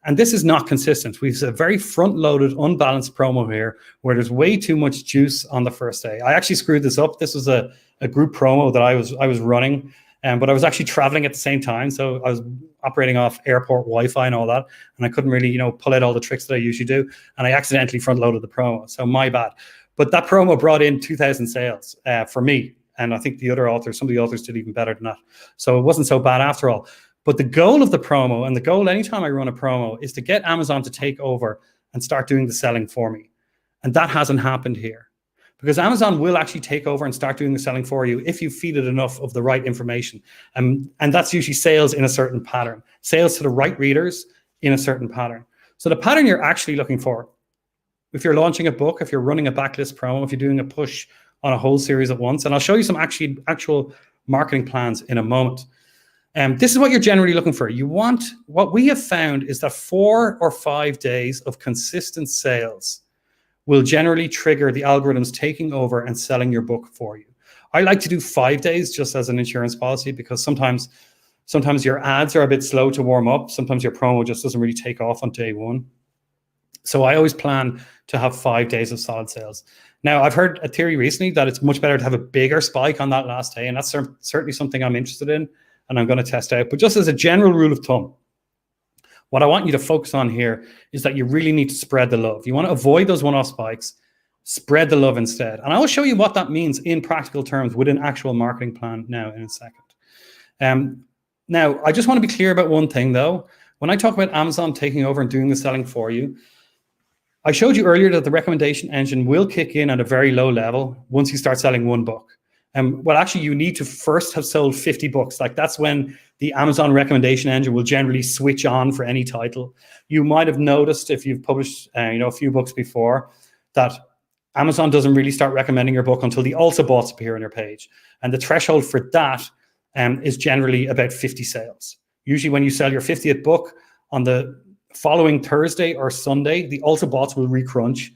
A: And this is not consistent. We've a very front-loaded, unbalanced promo here where there's way too much juice on the first day. I actually screwed this up. This was a group promo that I was running, but I was actually traveling at the same time. So I was operating off airport Wi-Fi and all that, and I couldn't really, pull out all the tricks that I usually do. And I accidentally front-loaded the promo, so my bad. But that promo brought in 2,000 sales for me. And I think some of the authors did even better than that. So it wasn't so bad after all. But the goal of the promo, and the goal anytime I run a promo, is to get Amazon to take over and start doing the selling for me. And that hasn't happened here, because Amazon will actually take over and start doing the selling for you if you feed it enough of the right information. And that's usually sales in a certain pattern, sales to the right readers in a certain pattern. So the pattern you're actually looking for, if you're launching a book, if you're running a backlist promo, if you're doing a push on a whole series at once, and I'll show you some actual marketing plans in a moment. This is what you're generally looking for. What we have found is that 4 or 5 days of consistent sales will generally trigger the algorithms taking over and selling your book for you. I like to do 5 days just as an insurance policy, because sometimes your ads are a bit slow to warm up. Sometimes your promo just doesn't really take off on day one. So I always plan to have 5 days of solid sales. Now, I've heard a theory recently that it's much better to have a bigger spike on that last day, and that's certainly something I'm interested in and I'm going to test out. But just as a general rule of thumb, what I want you to focus on here is that you really need to spread the love. You want to avoid those one-off spikes, spread the love instead. And I will show you what that means in practical terms with an actual marketing plan now in a second. Now, I just want to be clear about one thing, though. When I talk about Amazon taking over and doing the selling for you, I showed you earlier that the recommendation engine will kick in at a very low level once you start selling one book. Well, actually, you need to first have sold 50 books. Like that's when the Amazon recommendation engine will generally switch on for any title. You might have noticed if you've published a few books before that Amazon doesn't really start recommending your book until the also boughts appear on your page. And the threshold for that is generally about 50 sales. Usually when you sell your 50th book on the following Thursday or Sunday, the also boughts will recrunch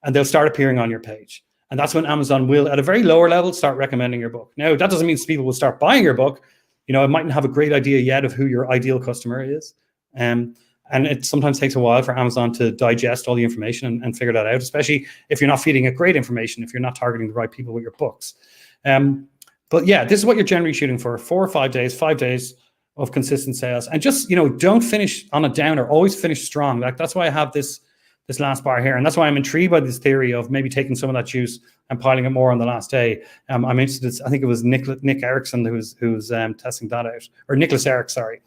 A: and they'll start appearing on your page. And that's when Amazon will, at a very lower level, start recommending your book. Now, that doesn't mean people will start buying your book. It mightn't have a great idea yet of who your ideal customer is. And it sometimes takes a while for Amazon to digest all the information and figure that out, especially if you're not feeding it great information, if you're not targeting the right people with your books. But yeah, this is what you're generally shooting for: 4 or 5 days, 5 days of consistent sales. And just, don't finish on a downer, always finish strong. Like that's why I have this last bar here. And that's why I'm intrigued by this theory of maybe taking some of that juice and piling it more on the last day. I'm interested, I think it was Nick Erickson who's testing that out, or Nicholas Eric, sorry.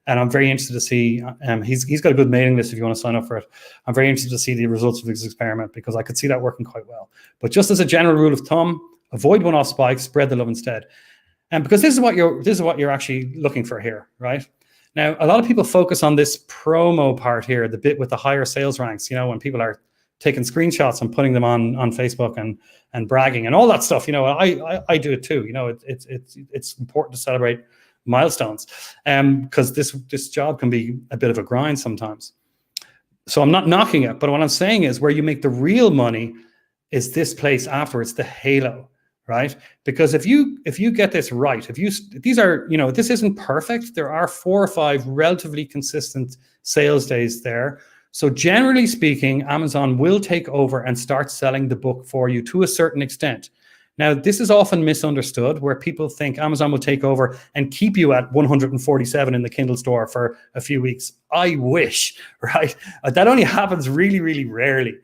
A: And I'm very interested to see, he's got a good mailing list if you want to sign up for it. I'm very interested to see the results of his experiment, because I could see that working quite well. But just as a general rule of thumb, avoid one-off spikes, spread the love instead. And because this is what you're actually looking for here, right? Now, a lot of people focus on this promo part here, the bit with the higher sales ranks, when people are taking screenshots and putting them on Facebook and bragging and all that stuff. I do it too. It's important to celebrate milestones, because this job can be a bit of a grind sometimes. So I'm not knocking it, but what I'm saying is where you make the real money is this place afterwards, the halo, right? Because if you get this right, these are, this isn't perfect. There are 4 or 5 relatively consistent sales days there. So generally speaking, Amazon will take over and start selling the book for you to a certain extent. Now, this is often misunderstood, where people think Amazon will take over and keep you at 147 in the Kindle store for a few weeks. I wish, right? That only happens really, really rarely.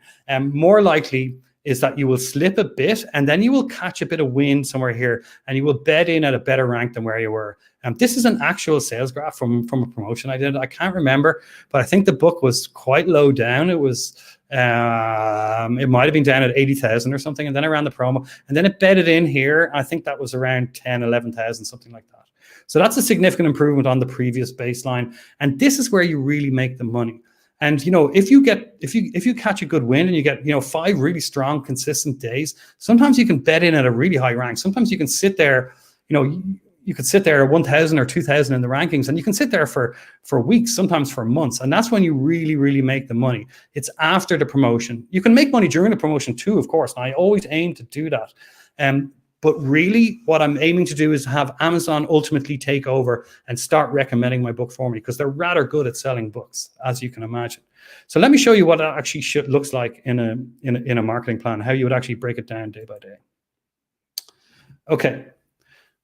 A: More likely is that you will slip a bit, and then you will catch a bit of wind somewhere here, and you will bed in at a better rank than where you were. This is an actual sales graph from a promotion I did. I can't remember, but I think the book was quite low down. It was, it might have been down at 80,000 or something, and then I ran the promo, and then it bedded in here. I think that was around 10, 11,000, something like that. So that's a significant improvement on the previous baseline, and this is where you really make the money. And if you catch a good win and you get 5 really strong, consistent days, sometimes you can bet in at a really high rank. Sometimes you can sit there, you could sit there at 1,000 or 2,000 in the rankings, and you can sit there for weeks, sometimes for months, and that's when you really, really make the money. It's after the promotion. You can make money during the promotion too, of course, and I always aim to do that. But really, what I'm aiming to do is have Amazon ultimately take over and start recommending my book for me, because they're rather good at selling books, as you can imagine. So let me show you what it actually looks like in a marketing plan, how you would actually break it down day by day. Okay,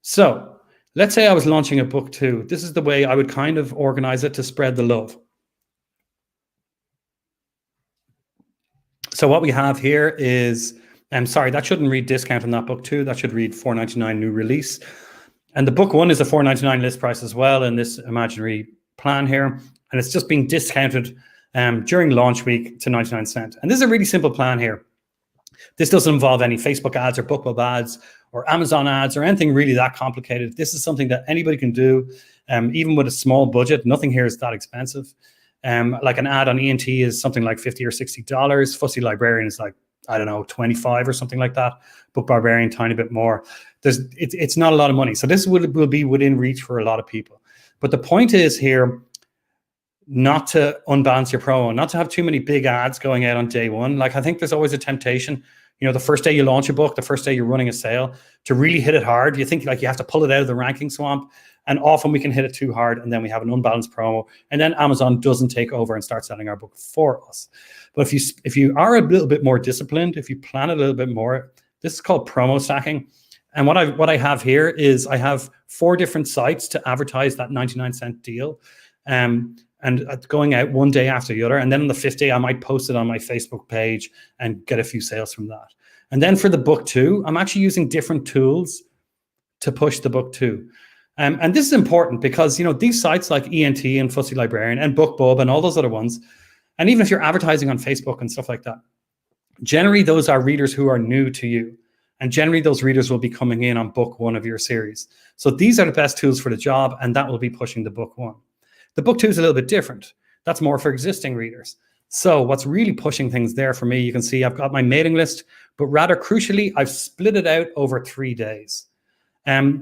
A: so let's say I was launching a book too. This is the way I would kind of organize it to spread the love. So what we have here is, sorry, that shouldn't read discount on that book too. That should read $4.99 new release. And the book 1 is a $4.99 list price as well in this imaginary plan here. And it's just being discounted during launch week to 99 cents. And this is a really simple plan here. This doesn't involve any Facebook ads or BookBub ads or Amazon ads or anything really that complicated. This is something that anybody can do, even with a small budget. Nothing here is that expensive. Like an ad on ENT is something like $50 or $60. Fussy Librarian is like, I don't know, 25 or something like that. Book Barbarian, tiny bit more. It's not a lot of money. So this will be within reach for a lot of people. But the point is here, not to unbalance your promo, not to have too many big ads going out on day one. Like, I think there's always a temptation, the first day you launch a book, the first day you're running a sale, to really hit it hard. You think like you have to pull it out of the ranking swamp. And often we can hit it too hard, and then we have an unbalanced promo, and then Amazon doesn't take over and start selling our book for us. But if you are a little bit more disciplined, if you plan a little bit more, this is called promo stacking. And what I have here is I have 4 different sites to advertise that 99-cent deal, and going out one day after the other. And then on the 5th day, I might post it on my Facebook page and get a few sales from that. And then for the book 2, I'm actually using different tools to push the book 2. And this is important because, these sites like ENT and Fussy Librarian and BookBub and all those other ones, and even if you're advertising on Facebook and stuff like that, generally those are readers who are new to you. And generally those readers will be coming in on book 1 of your series. So these are the best tools for the job, and that will be pushing the book 1. The book 2 is a little bit different. That's more for existing readers. So what's really pushing things there for me, you can see I've got my mailing list, but rather crucially, I've split it out over 3 days.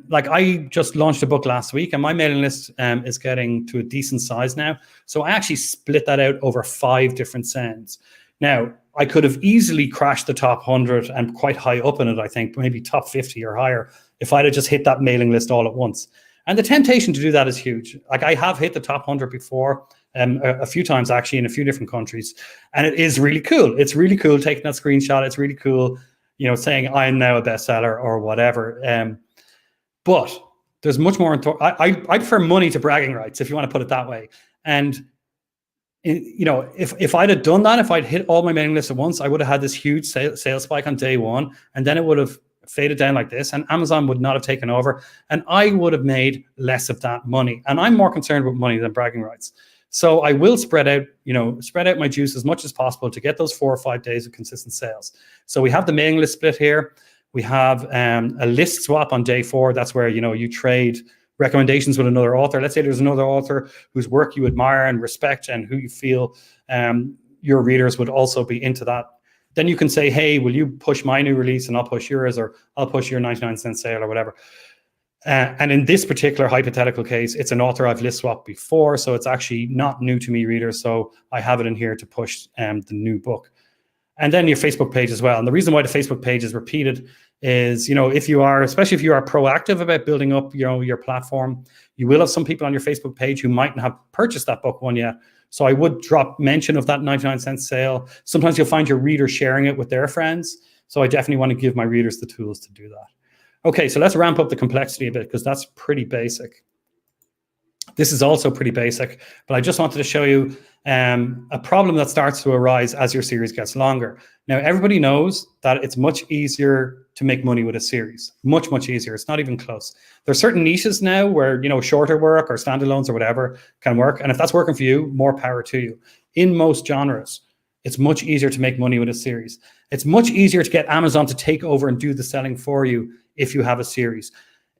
A: Like I just launched a book last week, and my mailing list is getting to a decent size now. So I actually split that out over 5 different sends. Now, I could have easily crashed the top 100 and quite high up in it, I think, maybe top 50 or higher, if I'd have just hit that mailing list all at once. And the temptation to do that is huge. Like, I have hit the top 100 before, a few times actually in a few different countries. And it is really cool. It's really cool taking that screenshot. It's really cool, saying I'm now a bestseller or whatever. But there's much more. I prefer money to bragging rights, if you want to put it that way. And if I'd have done that, if I'd hit all my mailing lists at once, I would have had this huge sales spike on day 1, and then it would have faded down like this, and Amazon would not have taken over, and I would have made less of that money. And I'm more concerned with money than bragging rights. So I will spread out my juice as much as possible to get those 4 or 5 days of consistent sales. So we have the mailing list split here. We have a list swap on day 4. That's where, you trade recommendations with another author. Let's say there's another author whose work you admire and respect and who you feel your readers would also be into that. Then you can say, hey, will you push my new release and I'll push yours, or I'll push your 99-cent sale or whatever. And in this particular hypothetical case, it's an author I've list swapped before, so it's actually not new to me readers. So I have it in here to push the new book. And then your Facebook page as well. And the reason why the Facebook page is repeated is, you know, if you are, especially if you are proactive about building up, you know, your platform, you will have some people on your Facebook page who mightn't have purchased that book one yet. So I would drop mention of that 99-cent sale. Sometimes you'll find your readers sharing it with their friends. So I definitely want to give my readers the tools to do that. Okay, so let's ramp up the complexity a bit, because that's pretty basic. This is also pretty basic, but I just wanted to show you a problem that starts to arise as your series gets longer. Now, everybody knows that it's much easier to make money with a series. Much, much easier. It's not even close. There's certain niches now where, you know, shorter work or standalones or whatever can work. And if that's working for you, more power to you. In most genres, it's much easier to make money with a series. It's much easier to get Amazon to take over and do the selling for you if you have a series.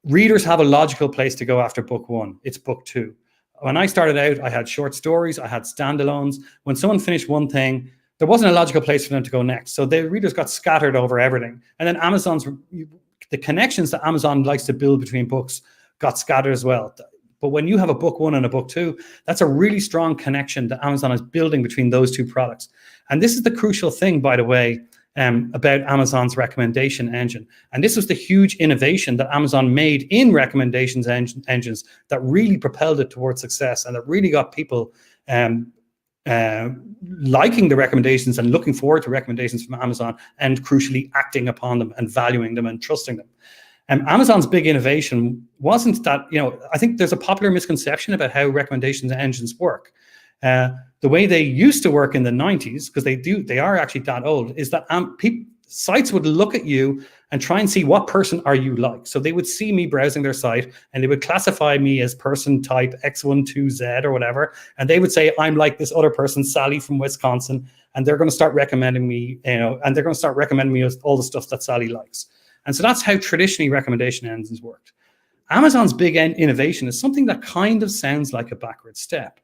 A: Readers have a logical place to go after book one. It's book two. When I started out, I had short stories, I had standalones. When someone finished one thing, there wasn't a logical place for them to go next. So the readers got scattered over everything. And then the connections that Amazon likes to build between books got scattered as well. But when you have a book one and a book two, that's a really strong connection that Amazon is building between those two products. And this is the crucial thing, by the way, about Amazon's recommendation engine. And this was the huge innovation that Amazon made in recommendations engines that really propelled it towards success, and that really got people liking the recommendations and looking forward to recommendations from Amazon, and crucially acting upon them and valuing them and trusting them. Amazon's big innovation wasn't that, you know, I think there's a popular misconception about how recommendations engines work. The way they used to work in the 90s, because they are actually that old, is that sites would look at you and try and see what person are you like. So they would see me browsing their site and they would classify me as person type X12Z or whatever. And they would say, I'm like this other person, Sally from Wisconsin, and they're going to start recommending me, you know, and they're going to start recommending me all the stuff that Sally likes. And so that's how traditionally recommendation engines worked. Amazon's big innovation is something that kind of sounds like a backward step.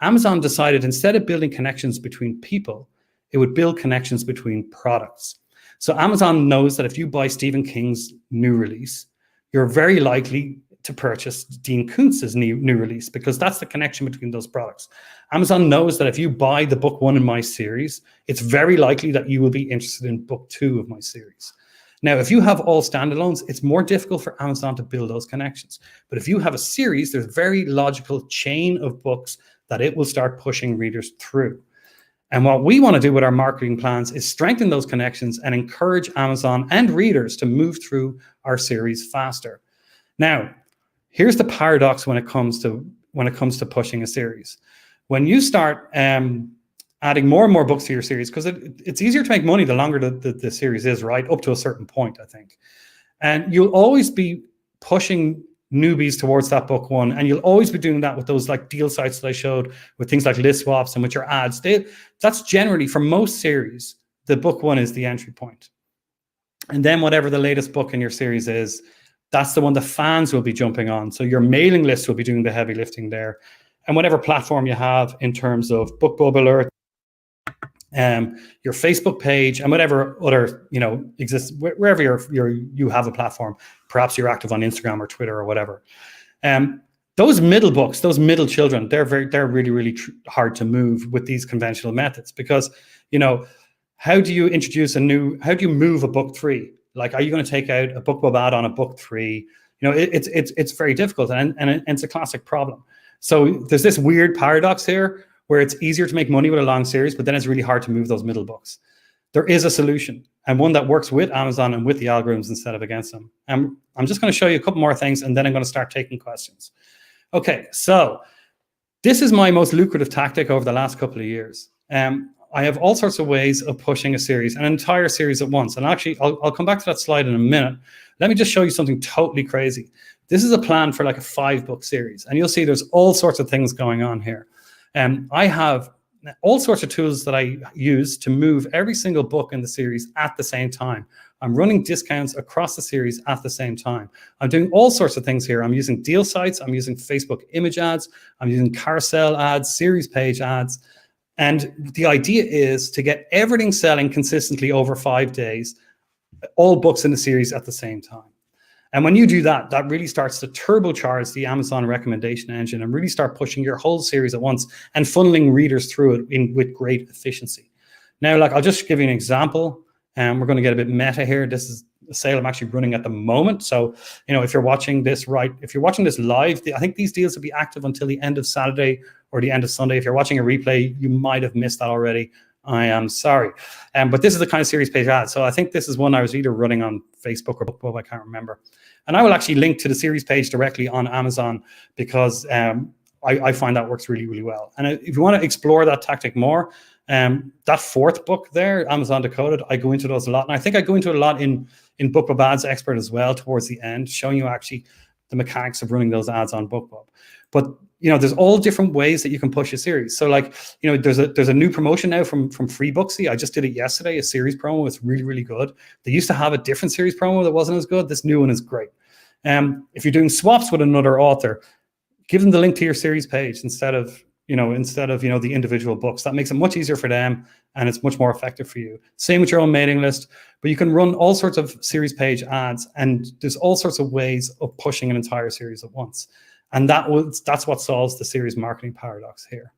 A: Amazon decided instead of building connections between people, it would build connections between products. So Amazon knows that if you buy Stephen King's new release, you're very likely to purchase Dean Koontz's new release, because that's the connection between those products. Amazon knows that if you buy the book one in my series, it's very likely that you will be interested in book two of my series. Now, if you have all standalones, it's more difficult for Amazon to build those connections. But if you have a series, there's a very logical chain of books that it will start pushing readers through. And what we want to do with our marketing plans is strengthen those connections and encourage Amazon and readers to move through our series faster. Now, here's the paradox when it comes to pushing a series. When you start adding more and more books to your series, because it's easier to make money the longer the series is, right? Up to a certain point, I think. And you'll always be pushing newbies towards that book one, and you'll always be doing that with those like deal sites that I showed, with things like list swaps and with your ads. That's generally, for most series, the book one is the entry point. And then whatever the latest book in your series is, that's the one the fans will be jumping on. So your mailing list will be doing the heavy lifting there. And whatever platform you have in terms of BookBub alert, your Facebook page, and whatever other, you know, exists, wherever you have a platform. Perhaps you're active on Instagram or Twitter or whatever. Those middle books, those middle children, they're really, really hard to move with these conventional methods, because, you know, how do you move a book three? Like, are you going to take out a BookBub ad on a book three? You know, it's very difficult, and it's a classic problem. So there's this weird paradox here, where it's easier to make money with a long series, but then it's really hard to move those middle books. There is a solution, and one that works with Amazon and with the algorithms instead of against them. I'm just going to show you a couple more things, and then I'm going to start taking questions. Okay, so this is my most lucrative tactic over the last couple of years. I have all sorts of ways of pushing a series, an entire series at once. And actually, I'll come back to that slide in a minute. Let me just show you something totally crazy. This is a plan for like a 5-book series, and you'll see there's all sorts of things going on here. I have all sorts of tools that I use to move every single book in the series at the same time. I'm running discounts across the series at the same time. I'm doing all sorts of things here. I'm using deal sites. I'm using Facebook image ads. I'm using carousel ads, series page ads. And the idea is to get everything selling consistently over 5 days, all books in the series at the same time. And when you do that, that really starts to turbocharge the Amazon recommendation engine and really start pushing your whole series at once and funneling readers through it with great efficiency. Now, like, I'll just give you an example. We're going to get a bit meta here. This is sale I'm actually running at the moment. So, if you're watching this live, I think these deals will be active until the end of Saturday or the end of Sunday. If you're watching a replay, you might have missed that already. I am sorry. But this is the kind of series page ad. So I think this is one I was either running on Facebook or BookBub, I can't remember. And I will actually link to the series page directly on Amazon because I find that works really, really well. And if you want to explore that tactic more, that fourth book there, Amazon Decoded, I go into those a lot. And I think I go into it a lot in BookBub Ads Expert as well towards the end, showing you actually the mechanics of running those ads on BookBub. But there's all different ways that you can push a series. So there's a new promotion now from FreeBooksy. I just did it yesterday, a series promo. It's really, really good. They used to have a different series promo that wasn't as good. This new one is great. If you're doing swaps with another author, give them the link to your series page instead of the individual books. That makes it much easier for them and it's much more effective for you. Same with your own mailing list, but you can run all sorts of series page ads and there's all sorts of ways of pushing an entire series at once. And that's what solves the series marketing paradox here.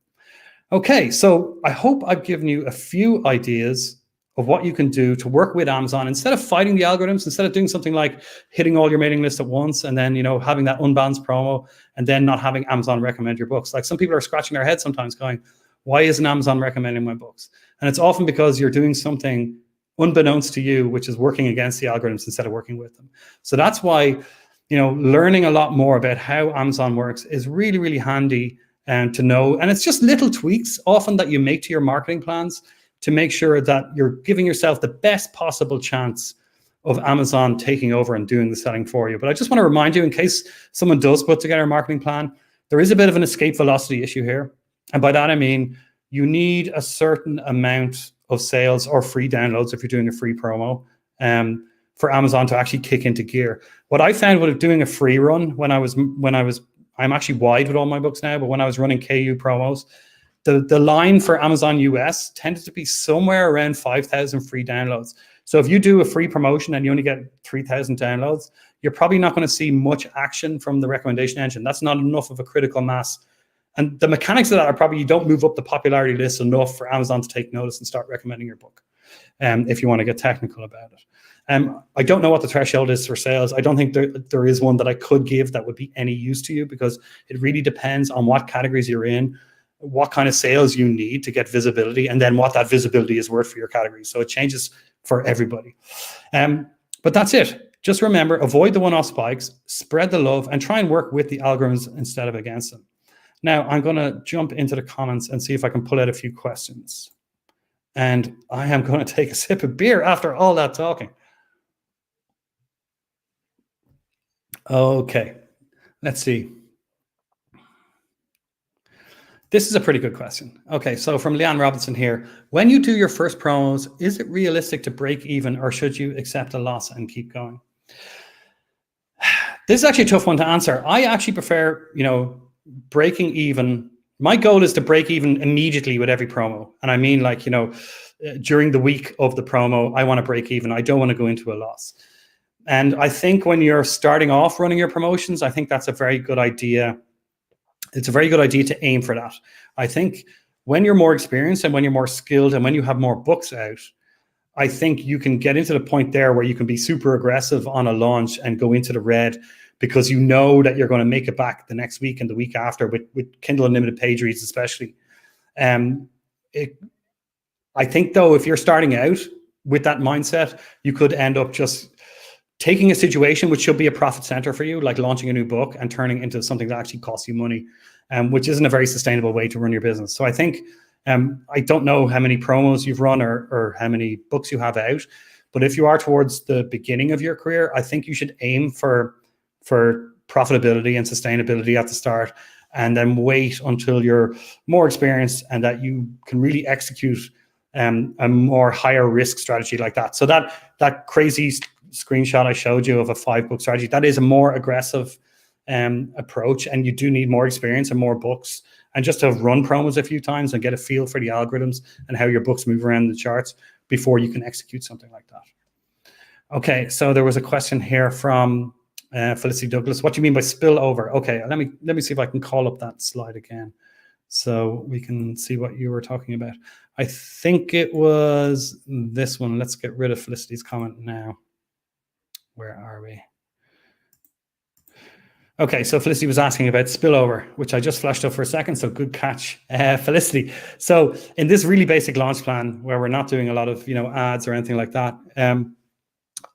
A: Okay, so I hope I've given you a few ideas of what you can do to work with Amazon instead of fighting the algorithms, instead of doing something like hitting all your mailing list at once and then, having that unbalanced promo and then not having Amazon recommend your books. Like some people are scratching their heads sometimes going, why isn't Amazon recommending my books? And it's often because you're doing something unbeknownst to you, which is working against the algorithms instead of working with them. So that's why, learning a lot more about how Amazon works is really, really handy to know. And it's just little tweaks often that you make to your marketing plans to make sure that you're giving yourself the best possible chance of Amazon taking over and doing the selling for you. But I just want to remind you, in case someone does put together a marketing plan, there is a bit of an escape velocity issue here. And by that, I mean, you need a certain amount of sales or free downloads if you're doing a free promo for Amazon to actually kick into gear. What I found with doing a free run I'm actually wide with all my books now, but when I was running KU promos, the line for Amazon US tended to be somewhere around 5,000 free downloads. So if you do a free promotion and you only get 3,000 downloads, you're probably not going to see much action from the recommendation engine. That's not enough of a critical mass. And the mechanics of that are probably you don't move up the popularity list enough for Amazon to take notice and start recommending your book, if you want to get technical about it. I don't know what the threshold is for sales. I don't think there is one that I could give that would be any use to you because it really depends on what categories you're in, what kind of sales you need to get visibility, and then what that visibility is worth for your category. So it changes for everybody. But that's it. Just remember, avoid the one-off spikes, spread the love, and try and work with the algorithms instead of against them. Now, I'm going to jump into the comments and see if I can pull out a few questions. And I am going to take a sip of beer after all that talking. Okay, let's see. This is a pretty good question. Okay, so from Leanne Robinson here. When you do your first promos, is it realistic to break even or should you accept a loss and keep going? This is actually a tough one to answer. I actually prefer, breaking even. My goal is to break even immediately with every promo. And I mean during the week of the promo, I want to break even. I don't want to go into a loss. And I think when you're starting off running your promotions, I think that's a very good idea. It's a very good idea to aim for that. I think when you're more experienced and when you're more skilled and when you have more books out, I think you can get into the point there where you can be super aggressive on a launch and go into the red because you know that you're going to make it back the next week and the week after with Kindle Unlimited page reads especially. I think, though, if you're starting out with that mindset, you could end up just taking a situation which should be a profit center for you, like launching a new book and turning into something that actually costs you money, which isn't a very sustainable way to run your business. So I think, I don't know how many promos you've run or how many books you have out, but if you are towards the beginning of your career, I think you should aim for profitability and sustainability at the start and then wait until you're more experienced and that you can really execute a more higher risk strategy like that. So that crazy screenshot I showed you of a 5-book strategy, that is a more aggressive approach, and you do need more experience and more books and just to have run promos a few times and get a feel for the algorithms and how your books move around the charts before you can execute something like that. Okay, so there was a question here from Felicity Douglas. What do you mean by spillover? Okay, let me see if I can call up that slide again so we can see what you were talking about. I think it was this one. Let's get rid of Felicity's comment now. Where are we? Okay, so Felicity was asking about Spillover, which I just flashed up for a second, so good catch, Felicity. So in this really basic launch plan, where we're not doing a lot of ads or anything like that,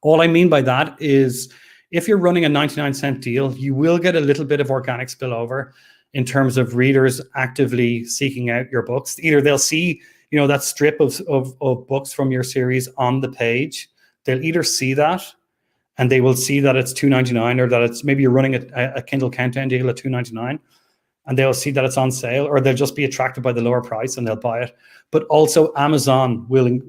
A: all I mean by that is if you're running a 99-cent deal, you will get a little bit of organic spillover in terms of readers actively seeking out your books. Either they'll see that strip of books from your series on the page. They'll either see that, and they will see that it's $2.99, or that it's maybe you're running a Kindle Countdown deal at $2.99, and they'll see that it's on sale, or they'll just be attracted by the lower price and they'll buy it. But also Amazon will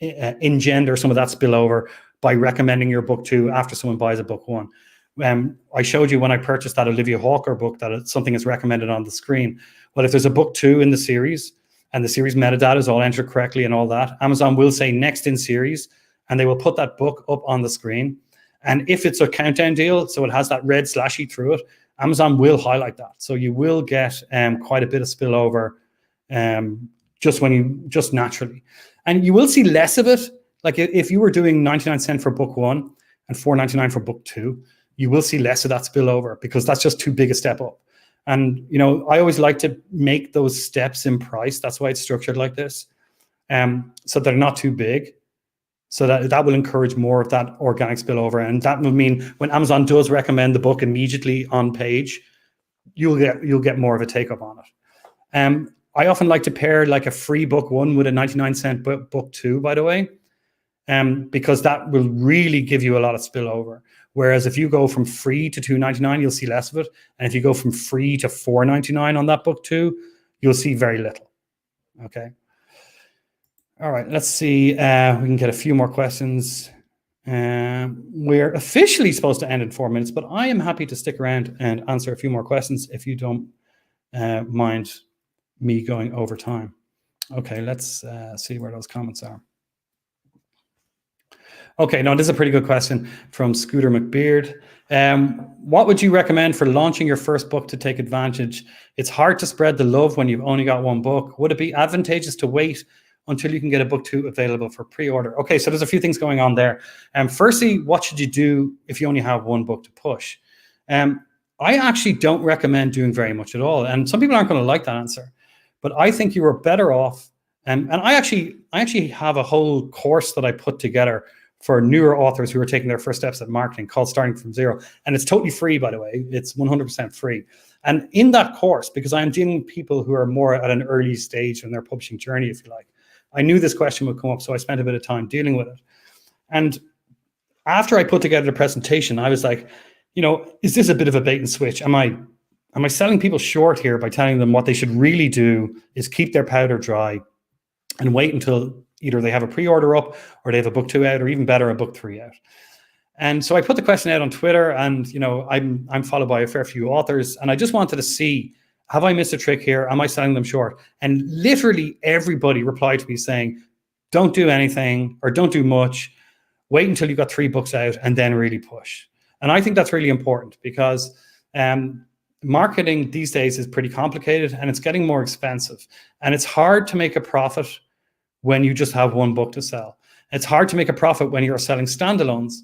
A: engender some of that spillover by recommending your book 2 after someone buys a book 1. I showed you when I purchased that Olivia Hawker book that something is recommended on the screen. Well, if there's a book 2 in the series and the series metadata is all entered correctly and all that, Amazon will say next in series, and they will put that book up on the screen. And if it's a countdown deal, so it has that red slashy through it, Amazon will highlight that. So you will get quite a bit of spillover just naturally. And you will see less of it. Like if you were doing 99-cent for book 1 and $4.99 for book 2, you will see less of that spillover because that's just too big a step up. And I always like to make those steps in price. That's why it's structured like this, so they're not too big. So that will encourage more of that organic spillover, and that will mean when Amazon does recommend the book immediately on page, you'll get more of a take up on it. I often like to pair like a free book 1 with a 99-cent book 2, by the way, because that will really give you a lot of spillover. Whereas if you go from free to $2.99, you'll see less of it, and if you go from free to $4.99 on that book 2, you'll see very little. Okay. All right, let's see. We can get a few more questions. We're officially supposed to end in 4 minutes, but I am happy to stick around and answer a few more questions if you don't mind me going over time. Okay, let's see where those comments are. Okay, no, this is a pretty good question from Scooter McBeard. What would you recommend for launching your first book to take advantage? It's hard to spread the love when you've only got one book. Would it be advantageous to wait until you can get a book 2 available for pre-order? Okay, so there's a few things going on there. Firstly, what should you do if you only have one book to push? I actually don't recommend doing very much at all. And some people aren't going to like that answer, but I think you are better off. And I actually have a whole course that I put together for newer authors who are taking their first steps at marketing called Starting From Zero. And it's totally free, by the way. It's 100% free. And in that course, because I'm dealing with people who are more at an early stage in their publishing journey, if you like, I knew this question would come up, so I spent a bit of time dealing with it. And after I put together the presentation, I was like, is this a bit of a bait and switch? Am I selling people short here by telling them what they should really do is keep their powder dry and wait until either they have a pre-order up or they have a book 2 out, or even better, a book 3 out? And so I put the question out on Twitter, and I'm followed by a fair few authors, and I just wanted to see, have I missed a trick here? Am I selling them short? And literally everybody replied to me saying, don't do anything or don't do much. Wait until you've got 3 books out and then really push. And I think that's really important because marketing these days is pretty complicated and it's getting more expensive. And it's hard to make a profit when you just have one book to sell. It's hard to make a profit when you're selling standalones.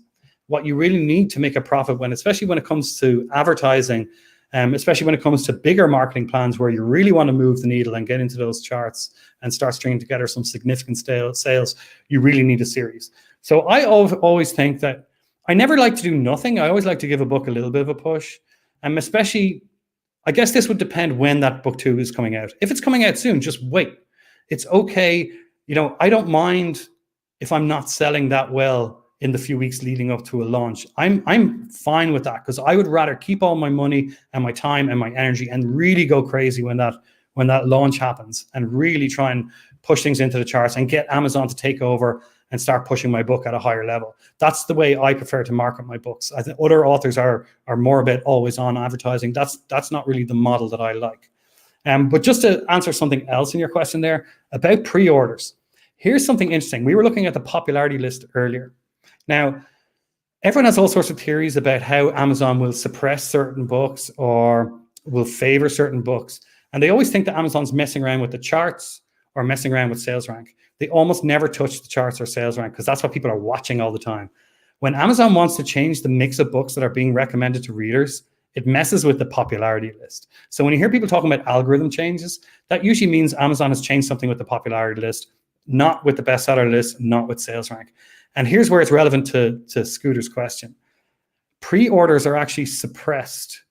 A: What you really need to make a profit especially when it comes to advertising, especially when it comes to bigger marketing plans where you really want to move the needle and get into those charts and start stringing together some significant sales, you really need a series. So I always think that I never like to do nothing. I always like to give a book a little bit of a push. And especially, I guess this would depend when that book 2 is coming out. If it's coming out soon, just wait. It's okay. I don't mind if I'm not selling that well in the few weeks leading up to a launch. I'm fine with that because I would rather keep all my money and my time and my energy and really go crazy when that launch happens and really try and push things into the charts and get Amazon to take over and start pushing my book at a higher level. That's the way I prefer to market my books. I think other authors are more about always on advertising. That's not really the model that I like. But just to answer something else in your question there about pre-orders, here's something interesting. We were looking at the popularity list earlier. Now, everyone has all sorts of theories about how Amazon will suppress certain books or will favor certain books. And they always think that Amazon's messing around with the charts or messing around with sales rank. They almost never touch the charts or sales rank because that's what people are watching all the time. When Amazon wants to change the mix of books that are being recommended to readers, it messes with the popularity list. So when you hear people talking about algorithm changes, that usually means Amazon has changed something with the popularity list, not with the bestseller list, not with sales rank. And here's where it's relevant to Scooter's question. Pre-orders are actually suppressed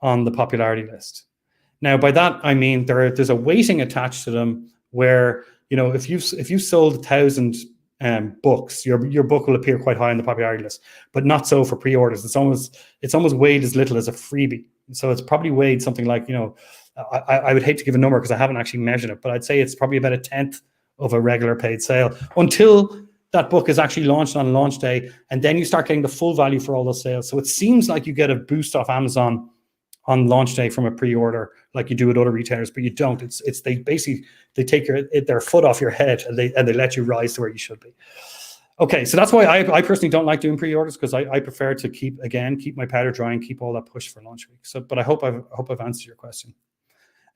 A: on the popularity list. Now, by that, I mean there's a weighting attached to them where, if you've sold 1,000 books, your book will appear quite high on the popularity list, but not so for pre-orders. It's almost weighed as little as a freebie. So it's probably weighed something like, I would hate to give a number because I haven't actually measured it, but I'd say it's probably about 1/10 of a regular paid sale until that book is actually launched on launch day, and then you start getting the full value for all those sales. So it seems like you get a boost off Amazon on launch day from a pre-order like you do with other retailers, but you don't. They take their foot off your head and they let you rise to where you should be. Okay, so that's why I personally don't like doing pre-orders, because I prefer to keep my powder dry and keep all that push for launch week. So, but I hope I've answered your question.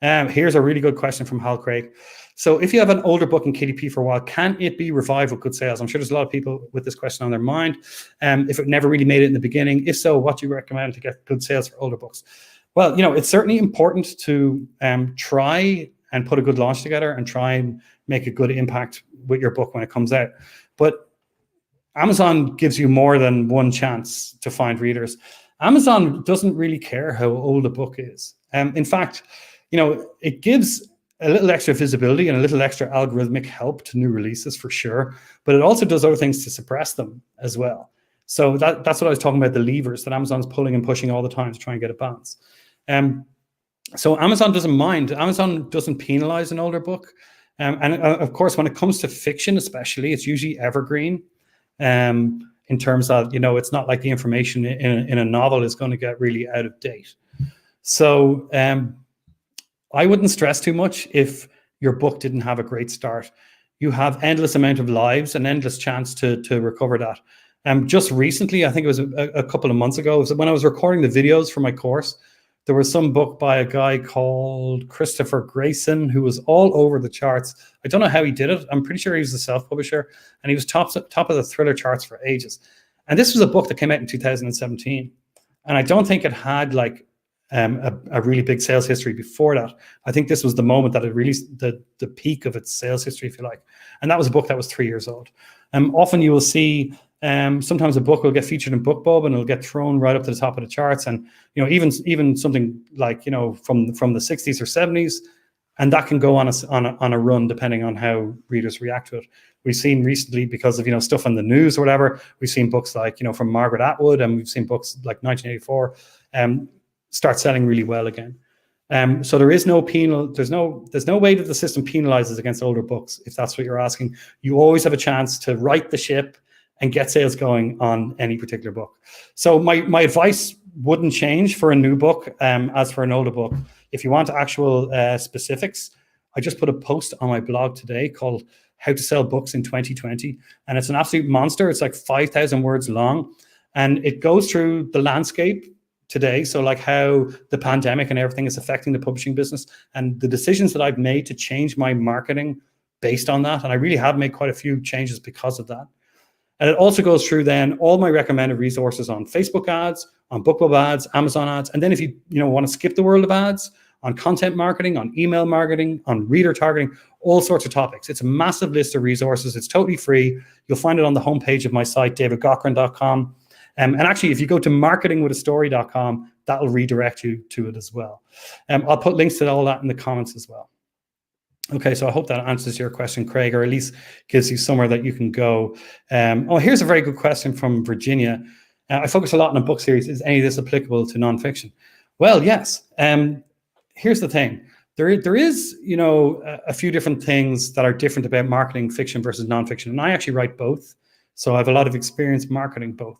A: Here's a really good question from Hal Craig. So if you have an older book in KDP for a while, can it be revived with good sales? I'm sure there's a lot of people with this question on their mind. If it never really made it in the beginning, if so, what do you recommend to get good sales for older books? Well, it's certainly important to try and put a good launch together and try and make a good impact with your book when it comes out. But Amazon gives you more than one chance to find readers. Amazon doesn't really care how old a book is. In fact, it gives a little extra visibility and a little extra algorithmic help to new releases for sure, but it also does other things to suppress them as well. So that's what I was talking about, the levers that Amazon's pulling and pushing all the time to try and get a balance. So Amazon doesn't mind. Amazon doesn't penalize an older book. And of course, when it comes to fiction especially, it's usually evergreen in terms of, it's not like the information in a novel is going to get really out of date. So I wouldn't stress too much if your book didn't have a great start. You have endless amount of lives and endless chance to recover that. Just recently, I think it was a couple of months ago, when I was recording the videos for my course, there was some book by a guy called Christopher Grayson who was all over the charts. I don't know how he did it. I'm pretty sure he was a self-publisher, and he was top of the thriller charts for ages. And this was a book that came out in 2017. And I don't think it had like a really big sales history before that. I think this was the moment that it released the peak of its sales history, if you like. And that was a book that was 3 years old. Often you will see sometimes a book will get featured in BookBub and it'll get thrown right up to the top of the charts. And even something like from the 60s or 70s, and that can go on a run depending on how readers react to it. We've seen recently, because of stuff in the news or whatever, we've seen books like from Margaret Atwood, and we've seen books like 1984 start selling really well again. So there's no way that the system penalizes against older books, if that's what you're asking. You always have a chance to right the ship and get sales going on any particular book. So my advice wouldn't change for a new book as for an older book. If you want actual specifics, I just put a post on my blog today called How to Sell Books in 2020. And it's an absolute monster. It's like 5,000 words long. And it goes through the landscape today. So like how the pandemic and everything is affecting the publishing business and the decisions that I've made to change my marketing based on that. And I really have made quite a few changes because of that. And it also goes through then all my recommended resources on Facebook ads, on BookBub ads, Amazon ads. And then if you want to skip the world of ads, on content marketing, on email marketing, on reader targeting, all sorts of topics. It's a massive list of resources. It's totally free. You'll find it on the homepage of my site, davidgaughran.com. And actually, if you go to marketingwithastory.com, that'll redirect you to it as well. I'll put links to all that in the comments as well. Okay, so I hope that answers your question, Craig, or at least gives you somewhere that you can go. Here's a very good question from Virginia. I focus a lot on a book series. Is any of this applicable to nonfiction? Well, yes. Here's the thing. There is, a few different things that are different about marketing fiction versus nonfiction. And I actually write both. So I have a lot of experience marketing both.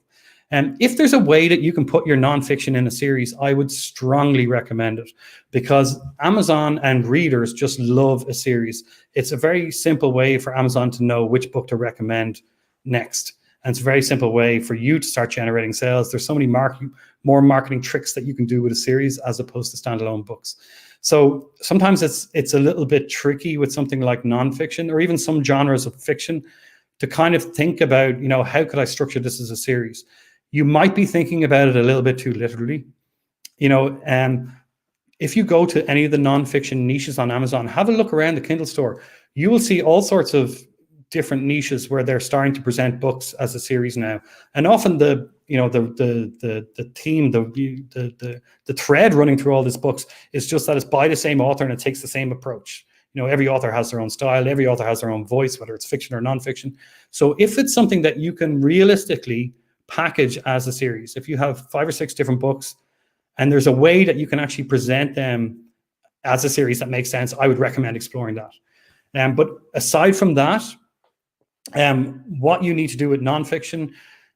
A: And if there's a way that you can put your nonfiction in a series, I would strongly recommend it, because Amazon and readers just love a series. It's a very simple way for Amazon to know which book to recommend next. And it's a very simple way for you to start generating sales. There's so many more marketing tricks that you can do with a series as opposed to standalone books. So sometimes it's a little bit tricky with something like nonfiction or even some genres of fiction to kind of think about, how could I structure this as a series? You might be thinking about it a little bit too literally. If you go to any of the nonfiction niches on Amazon, have a look around the Kindle store. You will see all sorts of different niches where they're starting to present books as a series now. And often the theme, the thread running through all these books is just that it's by the same author and it takes the same approach. Every author has their own style, every author has their own voice, whether it's fiction or nonfiction. So if it's something that you can realistically package as a series, if you have 5 or 6 different books, and there's a way that you can actually present them as a series that makes sense, I would recommend exploring that. But aside from that, what you need to do with nonfiction,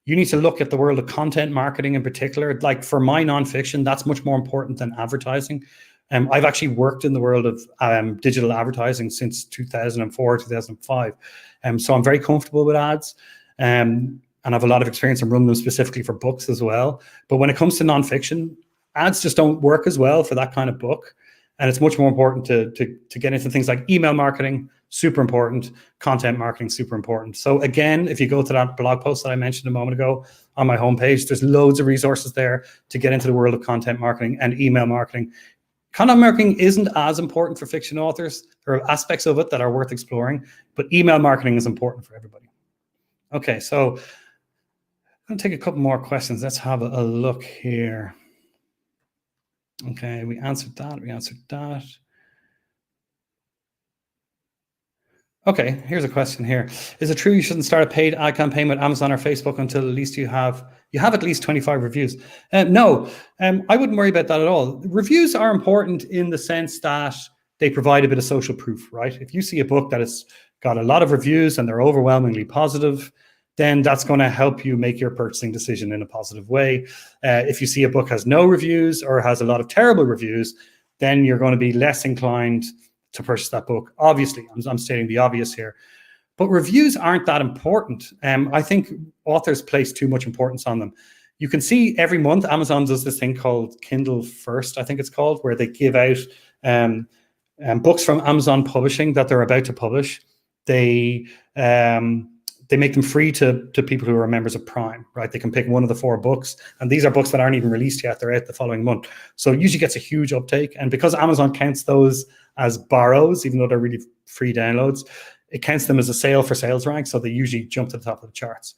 A: you need to look at the world of content marketing in particular. Like for my nonfiction, that's much more important than advertising. I've actually worked in the world of digital advertising since 2004, 2005. So I'm very comfortable with ads. And I have a lot of experience in running them specifically for books as well. But when it comes to nonfiction, ads just don't work as well for that kind of book. And it's much more important to get into things like email marketing, super important, content marketing, super important. So again, if you go to that blog post that I mentioned a moment ago on my homepage, there's loads of resources there to get into the world of content marketing and email marketing. Content marketing isn't as important for fiction authors. There are aspects of it that are worth exploring, but email marketing is important for everybody. Okay, so I'm going to take a couple more questions. Let's have a look here. Okay, we answered that. Okay, here's a question here. Is it true you shouldn't start a paid ad campaign with Amazon or Facebook until at least you have at least 25 reviews? No, I wouldn't worry about that at all. Reviews are important in the sense that they provide a bit of social proof, right? If you see a book that has got a lot of reviews and they're overwhelmingly positive, then that's going to help you make your purchasing decision in a positive way. If you see a book has no reviews or has a lot of terrible reviews, then you're going to be less inclined to purchase that book. Obviously, I'm stating the obvious here. But reviews aren't that important. I think authors place too much importance on them. You can see every month, Amazon does this thing called Kindle First, I think it's called, where they give out books from Amazon Publishing that they're about to publish. They make them free to people who are members of Prime, right? They can pick one of the 4 books, and these are books that aren't even released yet. They're out the following month. So it usually gets a huge uptake. And because Amazon counts those as borrows, even though they're really free downloads, it counts them as a sale for sales rank. So they usually jump to the top of the charts.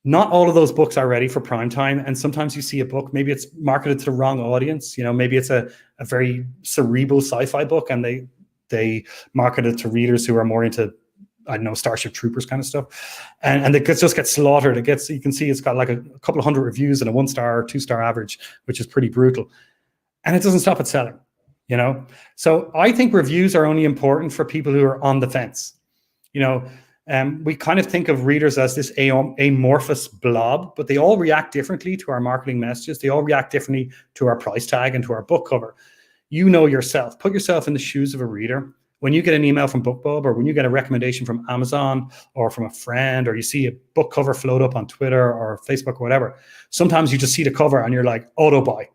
A: Not all of those books are ready for prime time. And sometimes you see a book, maybe it's marketed to the wrong audience. Maybe it's a very cerebral sci-fi book and they market it to readers who are more into, I don't know, Starship Troopers kind of stuff. And it just gets slaughtered. You can see it's got like a couple of hundred reviews and a 1-star or 2-star average, which is pretty brutal. And it doesn't stop it selling, So I think reviews are only important for people who are on the fence. We kind of think of readers as this amorphous blob, but they all react differently to our marketing messages. They all react differently to our price tag and to our book cover. Yourself. Put yourself in the shoes of a reader. When you get an email from BookBub, or when you get a recommendation from Amazon or from a friend, or you see a book cover float up on Twitter or Facebook or whatever, sometimes you just see the cover and you're like, auto buy.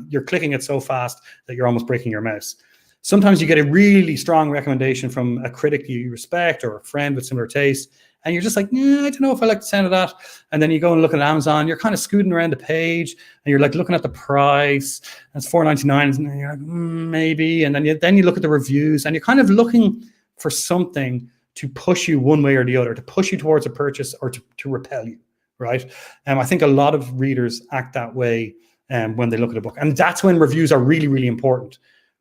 A: You're clicking it so fast that you're almost breaking your mouse. Sometimes you get a really strong recommendation from a critic you respect or a friend with similar taste, and you're just like, I don't know if I like the sound of that. And then you go and look at Amazon, you're kind of scooting around the page, and you're like looking at the price, and it's $4.99, and you're like, maybe. And then you look at the reviews, and you're kind of looking for something to push you one way or the other, to push you towards a purchase or to repel you, right? I think a lot of readers act that way when they look at a book. And that's when reviews are really, really important.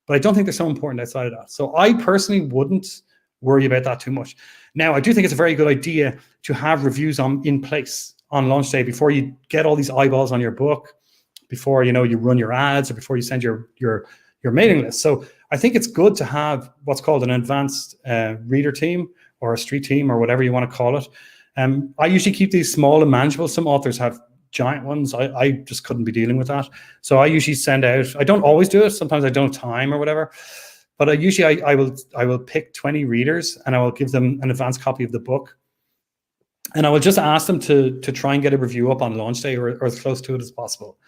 A: But I don't think they're so important outside of that. So I personally wouldn't worry about that too much. Now, I do think it's a very good idea to have reviews in place on launch day before you get all these eyeballs on your book, before you run your ads, or before you send your mailing list. So I think it's good to have what's called an advanced reader team or a street team or whatever you want to call it. I usually keep these small and manageable. Some authors have giant ones. I just couldn't be dealing with that. So I usually send out, I don't always do it. Sometimes I don't have time or whatever. But I will pick 20 readers and I will give them an advanced copy of the book. And I will just ask them to try and get a review up on launch day or as close to it as possible.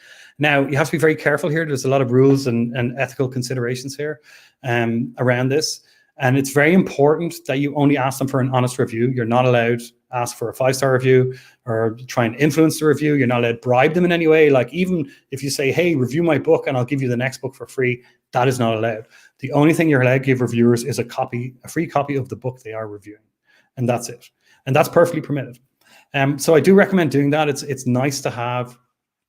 A: Now, you have to be very careful here. There's a lot of rules and ethical considerations here around this. And it's very important that you only ask them for an honest review. You're not allowed to ask for a 5-star review or try and influence the review. You're not allowed to bribe them in any way. Like, even if you say, hey, review my book and I'll give you the next book for free, that is not allowed. The only thing you're allowed to give reviewers is a free copy of the book they are reviewing. And that's it. And that's perfectly permitted. So I do recommend doing that. It's nice to have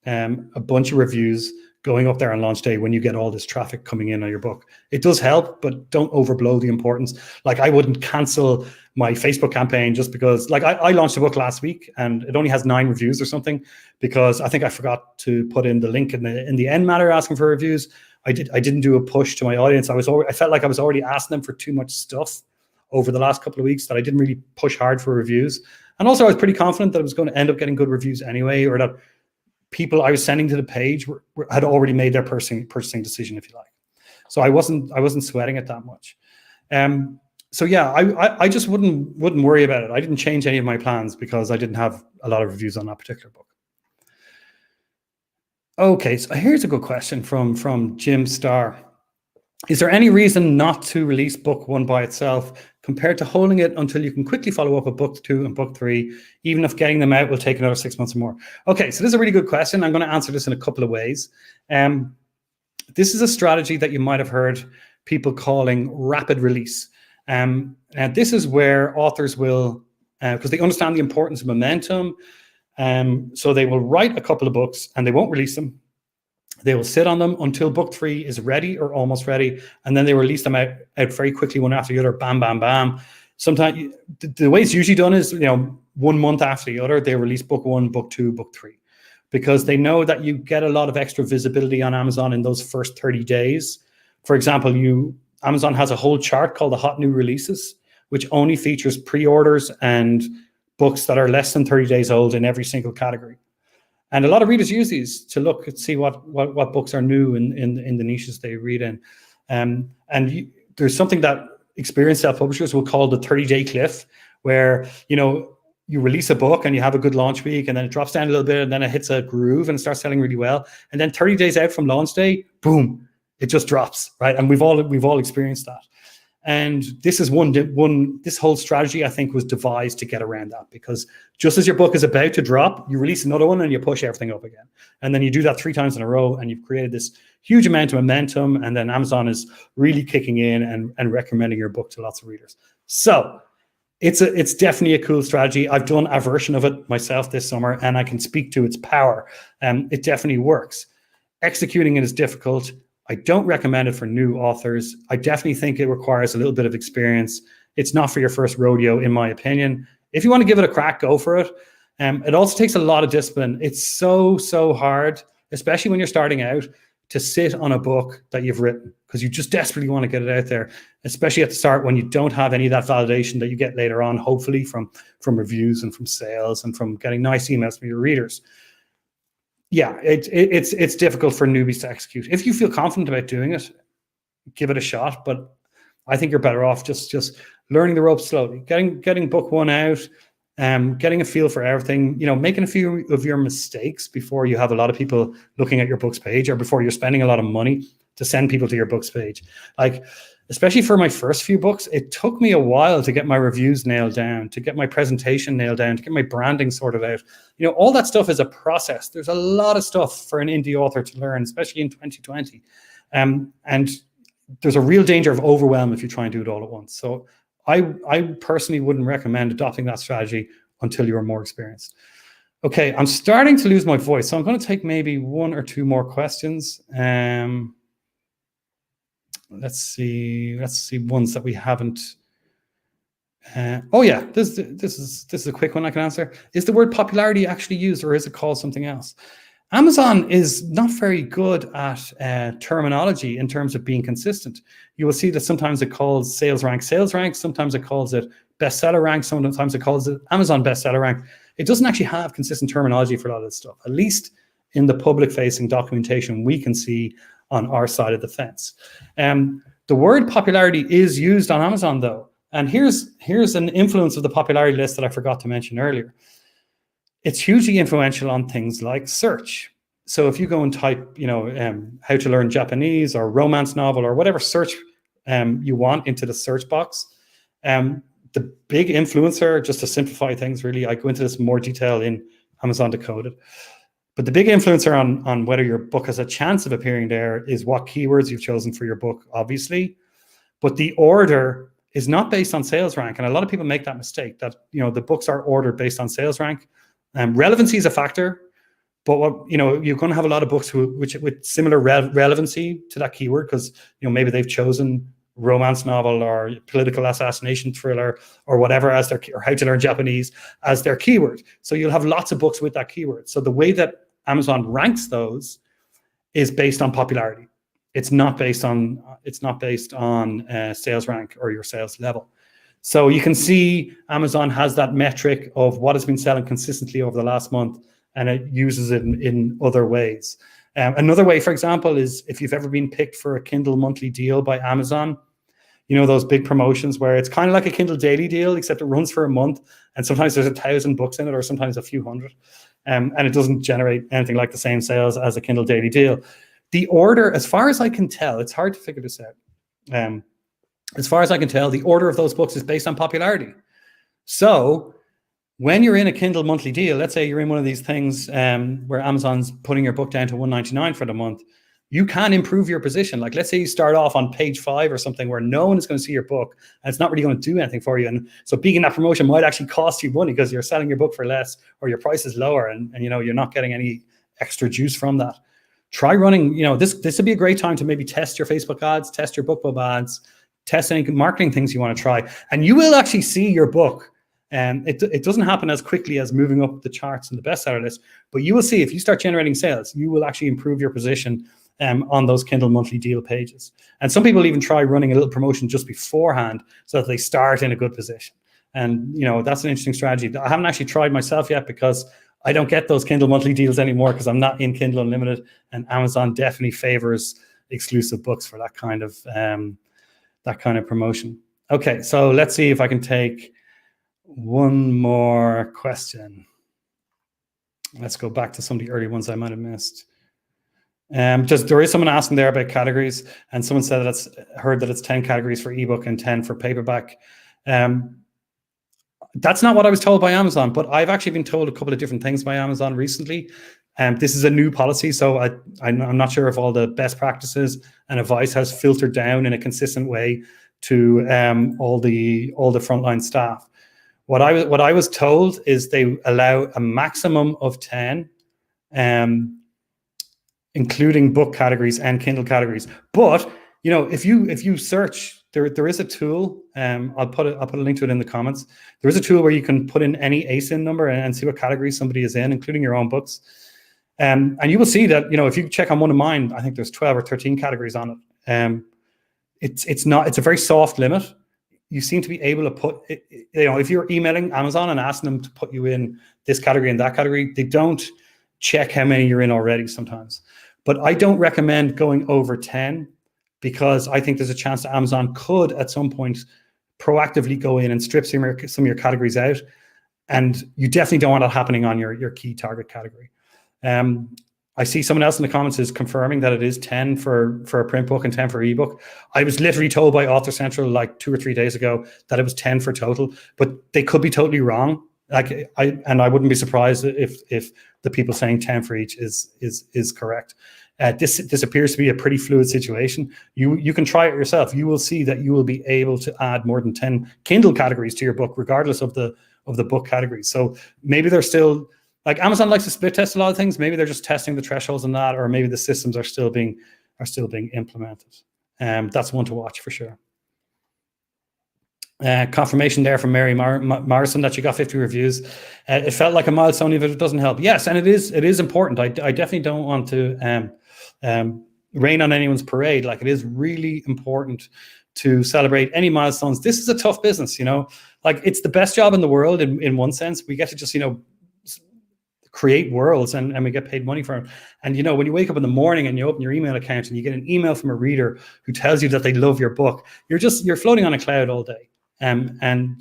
A: a bunch of reviews going up there on launch day when you get all this traffic coming in on your book. It does help, but don't overblow the importance. Like, I wouldn't cancel my Facebook campaign just because, like, I launched a book last week and it only has 9 reviews or something, because I think I forgot to put in the link in the end matter asking for reviews. I didn't do a push to my audience. I felt like I was already asking them for too much stuff over the last couple of weeks that I didn't really push hard for reviews. And also I was pretty confident that I was going to end up getting good reviews anyway, or that people I was sending to the page had already made their purchasing decision, if you like. So I wasn't sweating it that much. So yeah, I just wouldn't worry about it. I didn't change any of my plans because I didn't have a lot of reviews on that particular book. Okay, so here's a good question from Jim Starr. Is there any reason not to release book 1 by itself compared to holding it until you can quickly follow up with book 2 and book 3, even if getting them out will take another 6 months or more? Okay, so this is a really good question. I'm going to answer this in a couple of ways. This is a strategy that you might have heard people calling rapid release. And this is where authors will, because they understand the importance of momentum, so they will write a couple of books and they won't release them. They will sit on them until book 3 is ready or almost ready, and then they release them out very quickly, one after the other, bam, bam, bam. Sometimes the way it's usually done is, 1 month after the other, they release book 1, book 2, book 3, because they know that you get a lot of extra visibility on Amazon in those first 30 days. For example, Amazon has a whole chart called the Hot New Releases, which only features pre-orders and books that are less than 30 days old in every single category. And a lot of readers use these to look and see what books are new in the niches they read in. There's something that experienced self-publishers will call the 30-day cliff, where you release a book and you have a good launch week, and then it drops down a little bit, and then it hits a groove and it starts selling really well. And then 30 days out from launch day, boom, it just drops, right? And we've all experienced that. And this is this whole strategy, I think, was devised to get around that, because just as your book is about to drop, you release another one and you push everything up again. And then you do that 3 times in a row, and you've created this huge amount of momentum, and then Amazon is really kicking in and recommending your book to lots of readers. So it's definitely a cool strategy. I've done a version of it myself this summer, and I can speak to its power. It definitely works. Executing it is difficult. I don't recommend it for new authors. I definitely think it requires a little bit of experience. It's not for your first rodeo, in my opinion. If you want to give it a crack, go for it. It also takes a lot of discipline. It's so hard, especially when you're starting out, to sit on a book that you've written, because you just desperately want to get it out there, especially at the start when you don't have any of that validation that you get later on, hopefully from reviews and from sales and from getting nice emails from your readers. Yeah, it's difficult for newbies to execute. If you feel confident about doing it, give it a shot. But I think you're better off just learning the ropes slowly, getting book 1 out, getting a feel for everything, making a few of your mistakes before you have a lot of people looking at your books page, or before you're spending a lot of money to send people to your books page. Like, especially for my first few books, it took me a while to get my reviews nailed down, to get my presentation nailed down, to get my branding sorted out. All that stuff is a process. There's a lot of stuff for an indie author to learn, especially in 2020. And there's a real danger of overwhelm if you try and do it all at once. So I personally wouldn't recommend adopting that strategy until you're more experienced. Okay, I'm starting to lose my voice, so I'm going to take maybe 1 or 2 more questions. Let's see ones that we haven't. Oh yeah, this is a quick one I can answer. Is the word popularity actually used, or is it called something else? Amazon is not very good at terminology in terms of being consistent. You will see that sometimes it calls sales rank, sometimes it calls it bestseller rank, sometimes it calls it Amazon bestseller rank. It doesn't actually have consistent terminology for a lot of this stuff, at least in the public-facing documentation we can see on our side of the fence. The word popularity is used on Amazon, though. And here's an influence of the popularity list that I forgot to mention earlier. It's hugely influential on things like search. So if you go and type, how to learn Japanese or romance novel or whatever search you want into the search box. The big influencer, just to simplify things really, I go into this in more detail in Amazon Decoded, but the big influencer on whether your book has a chance of appearing there is what keywords you've chosen for your book, obviously, but the order is not based on sales rank. And a lot of people make that mistake, that the books are ordered based on sales rank. Relevancy is a factor, but you're going to have a lot of books with similar relevancy to that keyword, because maybe they've chosen romance novel or political assassination thriller or whatever as their, or how to learn Japanese as their keyword. So you'll have lots of books with that keyword. So the way that Amazon ranks those is based on popularity. It's not based on sales rank or your sales level. So you can see Amazon has that metric of what has been selling consistently over the last month, and it uses it in other ways. Another way, for example, is if you've ever been picked for a Kindle monthly deal by Amazon, those big promotions where it's kind of like a Kindle daily deal, except it runs for a month, and sometimes there's 1,000 books in it, or sometimes a few hundred, and it doesn't generate anything like the same sales as a Kindle daily deal. The order, as far as I can tell, it's hard to figure this out. As far as I can tell, the order of those books is based on popularity. So when you're in a Kindle monthly deal, let's say you're in one of these things where Amazon's putting your book down to $1.99 for the month, you can improve your position. Like, let's say you start off on page 5 or something where no one is going to see your book, and it's not really going to do anything for you. And so being in that promotion might actually cost you money because you're selling your book for less, or your price is lower, and you're not getting any extra juice from that. Try running, this would be a great time to maybe test your Facebook ads, test your BookBub ads, test any marketing things you want to try. And you will actually see your book. And it doesn't happen as quickly as moving up the charts and the bestseller list, but you will see if you start generating sales, you will actually improve your position on those Kindle monthly deal pages. And some people even try running a little promotion just beforehand so that they start in a good position. And that's an interesting strategy. I haven't actually tried myself yet because I don't get those Kindle monthly deals anymore because I'm not in Kindle Unlimited, and Amazon definitely favors exclusive books for that kind of promotion. Okay, so let's see if I can take one more question. Let's go back to some of the early ones I might have missed. Just there is someone asking there about categories, and someone said that heard that it's 10 categories for ebook and 10 for paperback. That's not what I was told by Amazon, but I've actually been told a couple of different things by Amazon recently. This is a new policy, so I'm not sure if all the best practices and advice has filtered down in a consistent way to all the frontline staff. What I was told is they allow a maximum of 10, including book categories and Kindle categories. But if you search, there is a tool. I'll put a link to it in the comments. There is a tool where you can put in any ASIN number and see what category somebody is in, including your own books. And you will see that if you check on one of mine, I think there's 12 or 13 categories on it. It's a very soft limit. You seem to be able to put it, if you're emailing Amazon and asking them to put you in this category and that category, they don't check how many you're in already sometimes. But I don't recommend going over 10, because I think there's a chance that Amazon could at some point proactively go in and strip some of your categories out. And you definitely don't want that happening on your key target category. I see someone else in the comments is confirming that it is 10 for a print book and 10 for ebook. I was literally told by Author Central like 2 or 3 days ago that it was 10 for total, but they could be totally wrong. I wouldn't be surprised if the people saying 10 for each is correct. This appears to be a pretty fluid situation. You can try it yourself. You will see that you will be able to add more than 10 Kindle categories to your book, regardless of the book categories. So maybe they're still, like, Amazon likes to split test a lot of things. Maybe they're just testing the thresholds on that, or maybe the systems are still being implemented. That's one to watch for sure. Confirmation there from Mary Morrison that you got 50 reviews. It felt like a milestone, even if it doesn't help. Yes, and it is important. I definitely don't want to rain on anyone's parade. Like, it is really important to celebrate any milestones. This is a tough business, like, it's the best job in the world in one sense. We get to just create worlds, and we get paid money for it. And when you wake up in the morning and you open your email account and you get an email from a reader who tells you that they love your book, you're floating on a cloud all day. And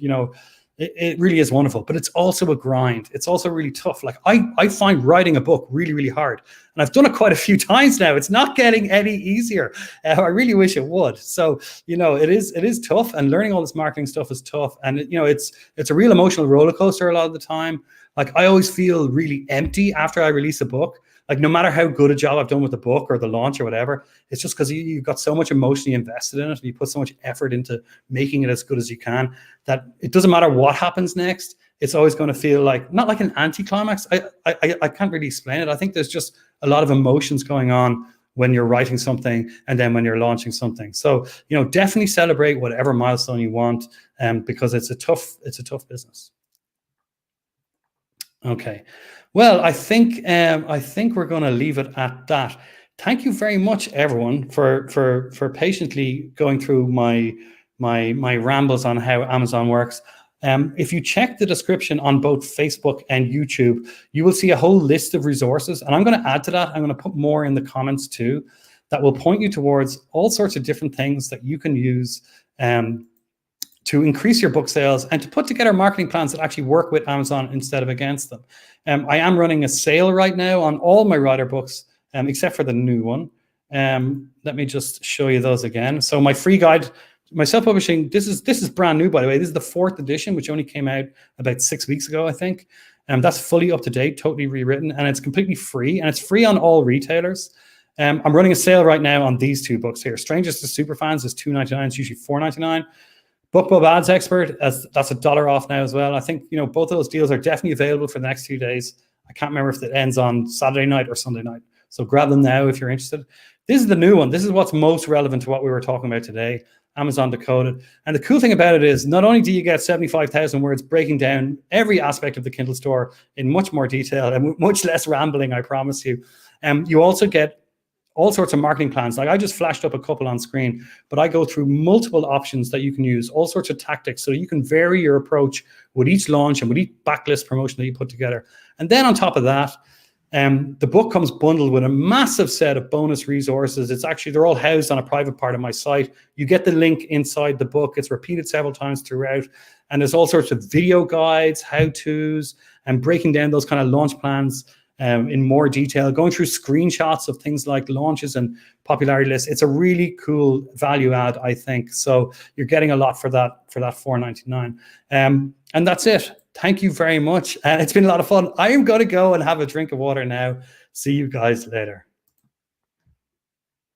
A: It really is wonderful, but it's also a grind. It's also really tough. Like I find writing a book really, really hard. And I've done it quite a few times now. It's not getting any easier. I really wish it would. So, it is tough, and learning all this marketing stuff is tough. And, it's a real emotional roller coaster a lot of the time. Like, I always feel really empty after I release a book. Like, no matter how good a job I've done with the book or the launch or whatever, it's just because you've got so much emotionally invested in it, and you put so much effort into making it as good as you can, that it doesn't matter what happens next. It's always going to feel like, not like an anticlimax. I can't really explain it. I think there's just a lot of emotions going on when you're writing something and then when you're launching something. So, definitely celebrate whatever milestone you want, because it's a tough business. Okay. Well, I think we're going to leave it at that. Thank you very much, everyone, for patiently going through my rambles on how Amazon works. If you check the description on both Facebook and YouTube, you will see a whole list of resources, and I'm going to add to that. I'm going to put more in the comments too, that will point you towards all sorts of different things that you can use to increase your book sales and to put together marketing plans that actually work with Amazon instead of against them. I am running a sale right now on all my writer books, except for the new one. Let me just show you those again. So my free guide, my self-publishing, this is brand new, by the way. This is the 4th edition, which only came out about 6 weeks ago, I think. That's fully up to date, totally rewritten, and it's completely free, and it's free on all retailers. I'm running a sale right now on these 2 books here. Strangers to Superfans is $2.99. It's usually $4.99. BookBub Ads Expert, that's $1 off now as well. I think, both of those deals are definitely available for the next few days. I can't remember if it ends on Saturday night or Sunday night. So grab them now if you're interested. This is the new one. This is what's most relevant to what we were talking about today, Amazon Decoded. And the cool thing about it is, not only do you get 75,000 words breaking down every aspect of the Kindle Store in much more detail and much less rambling, I promise you. You also get all sorts of marketing plans. Like, I just flashed up a couple on screen, but I go through multiple options that you can use, all sorts of tactics, so you can vary your approach with each launch and with each backlist promotion that you put together. And then on top of that, the book comes bundled with a massive set of bonus resources. They're all housed on a private part of my site. You get the link inside the book. It's repeated several times throughout. And there's all sorts of video guides, how-tos, and breaking down those kind of launch plans in more detail, going through screenshots of things like launches and popularity lists. It's a really cool value add, I think. So you're getting a lot for that $4.99. And that's it. Thank you very much. It's been a lot of fun. I am going to go and have a drink of water now. See you guys later.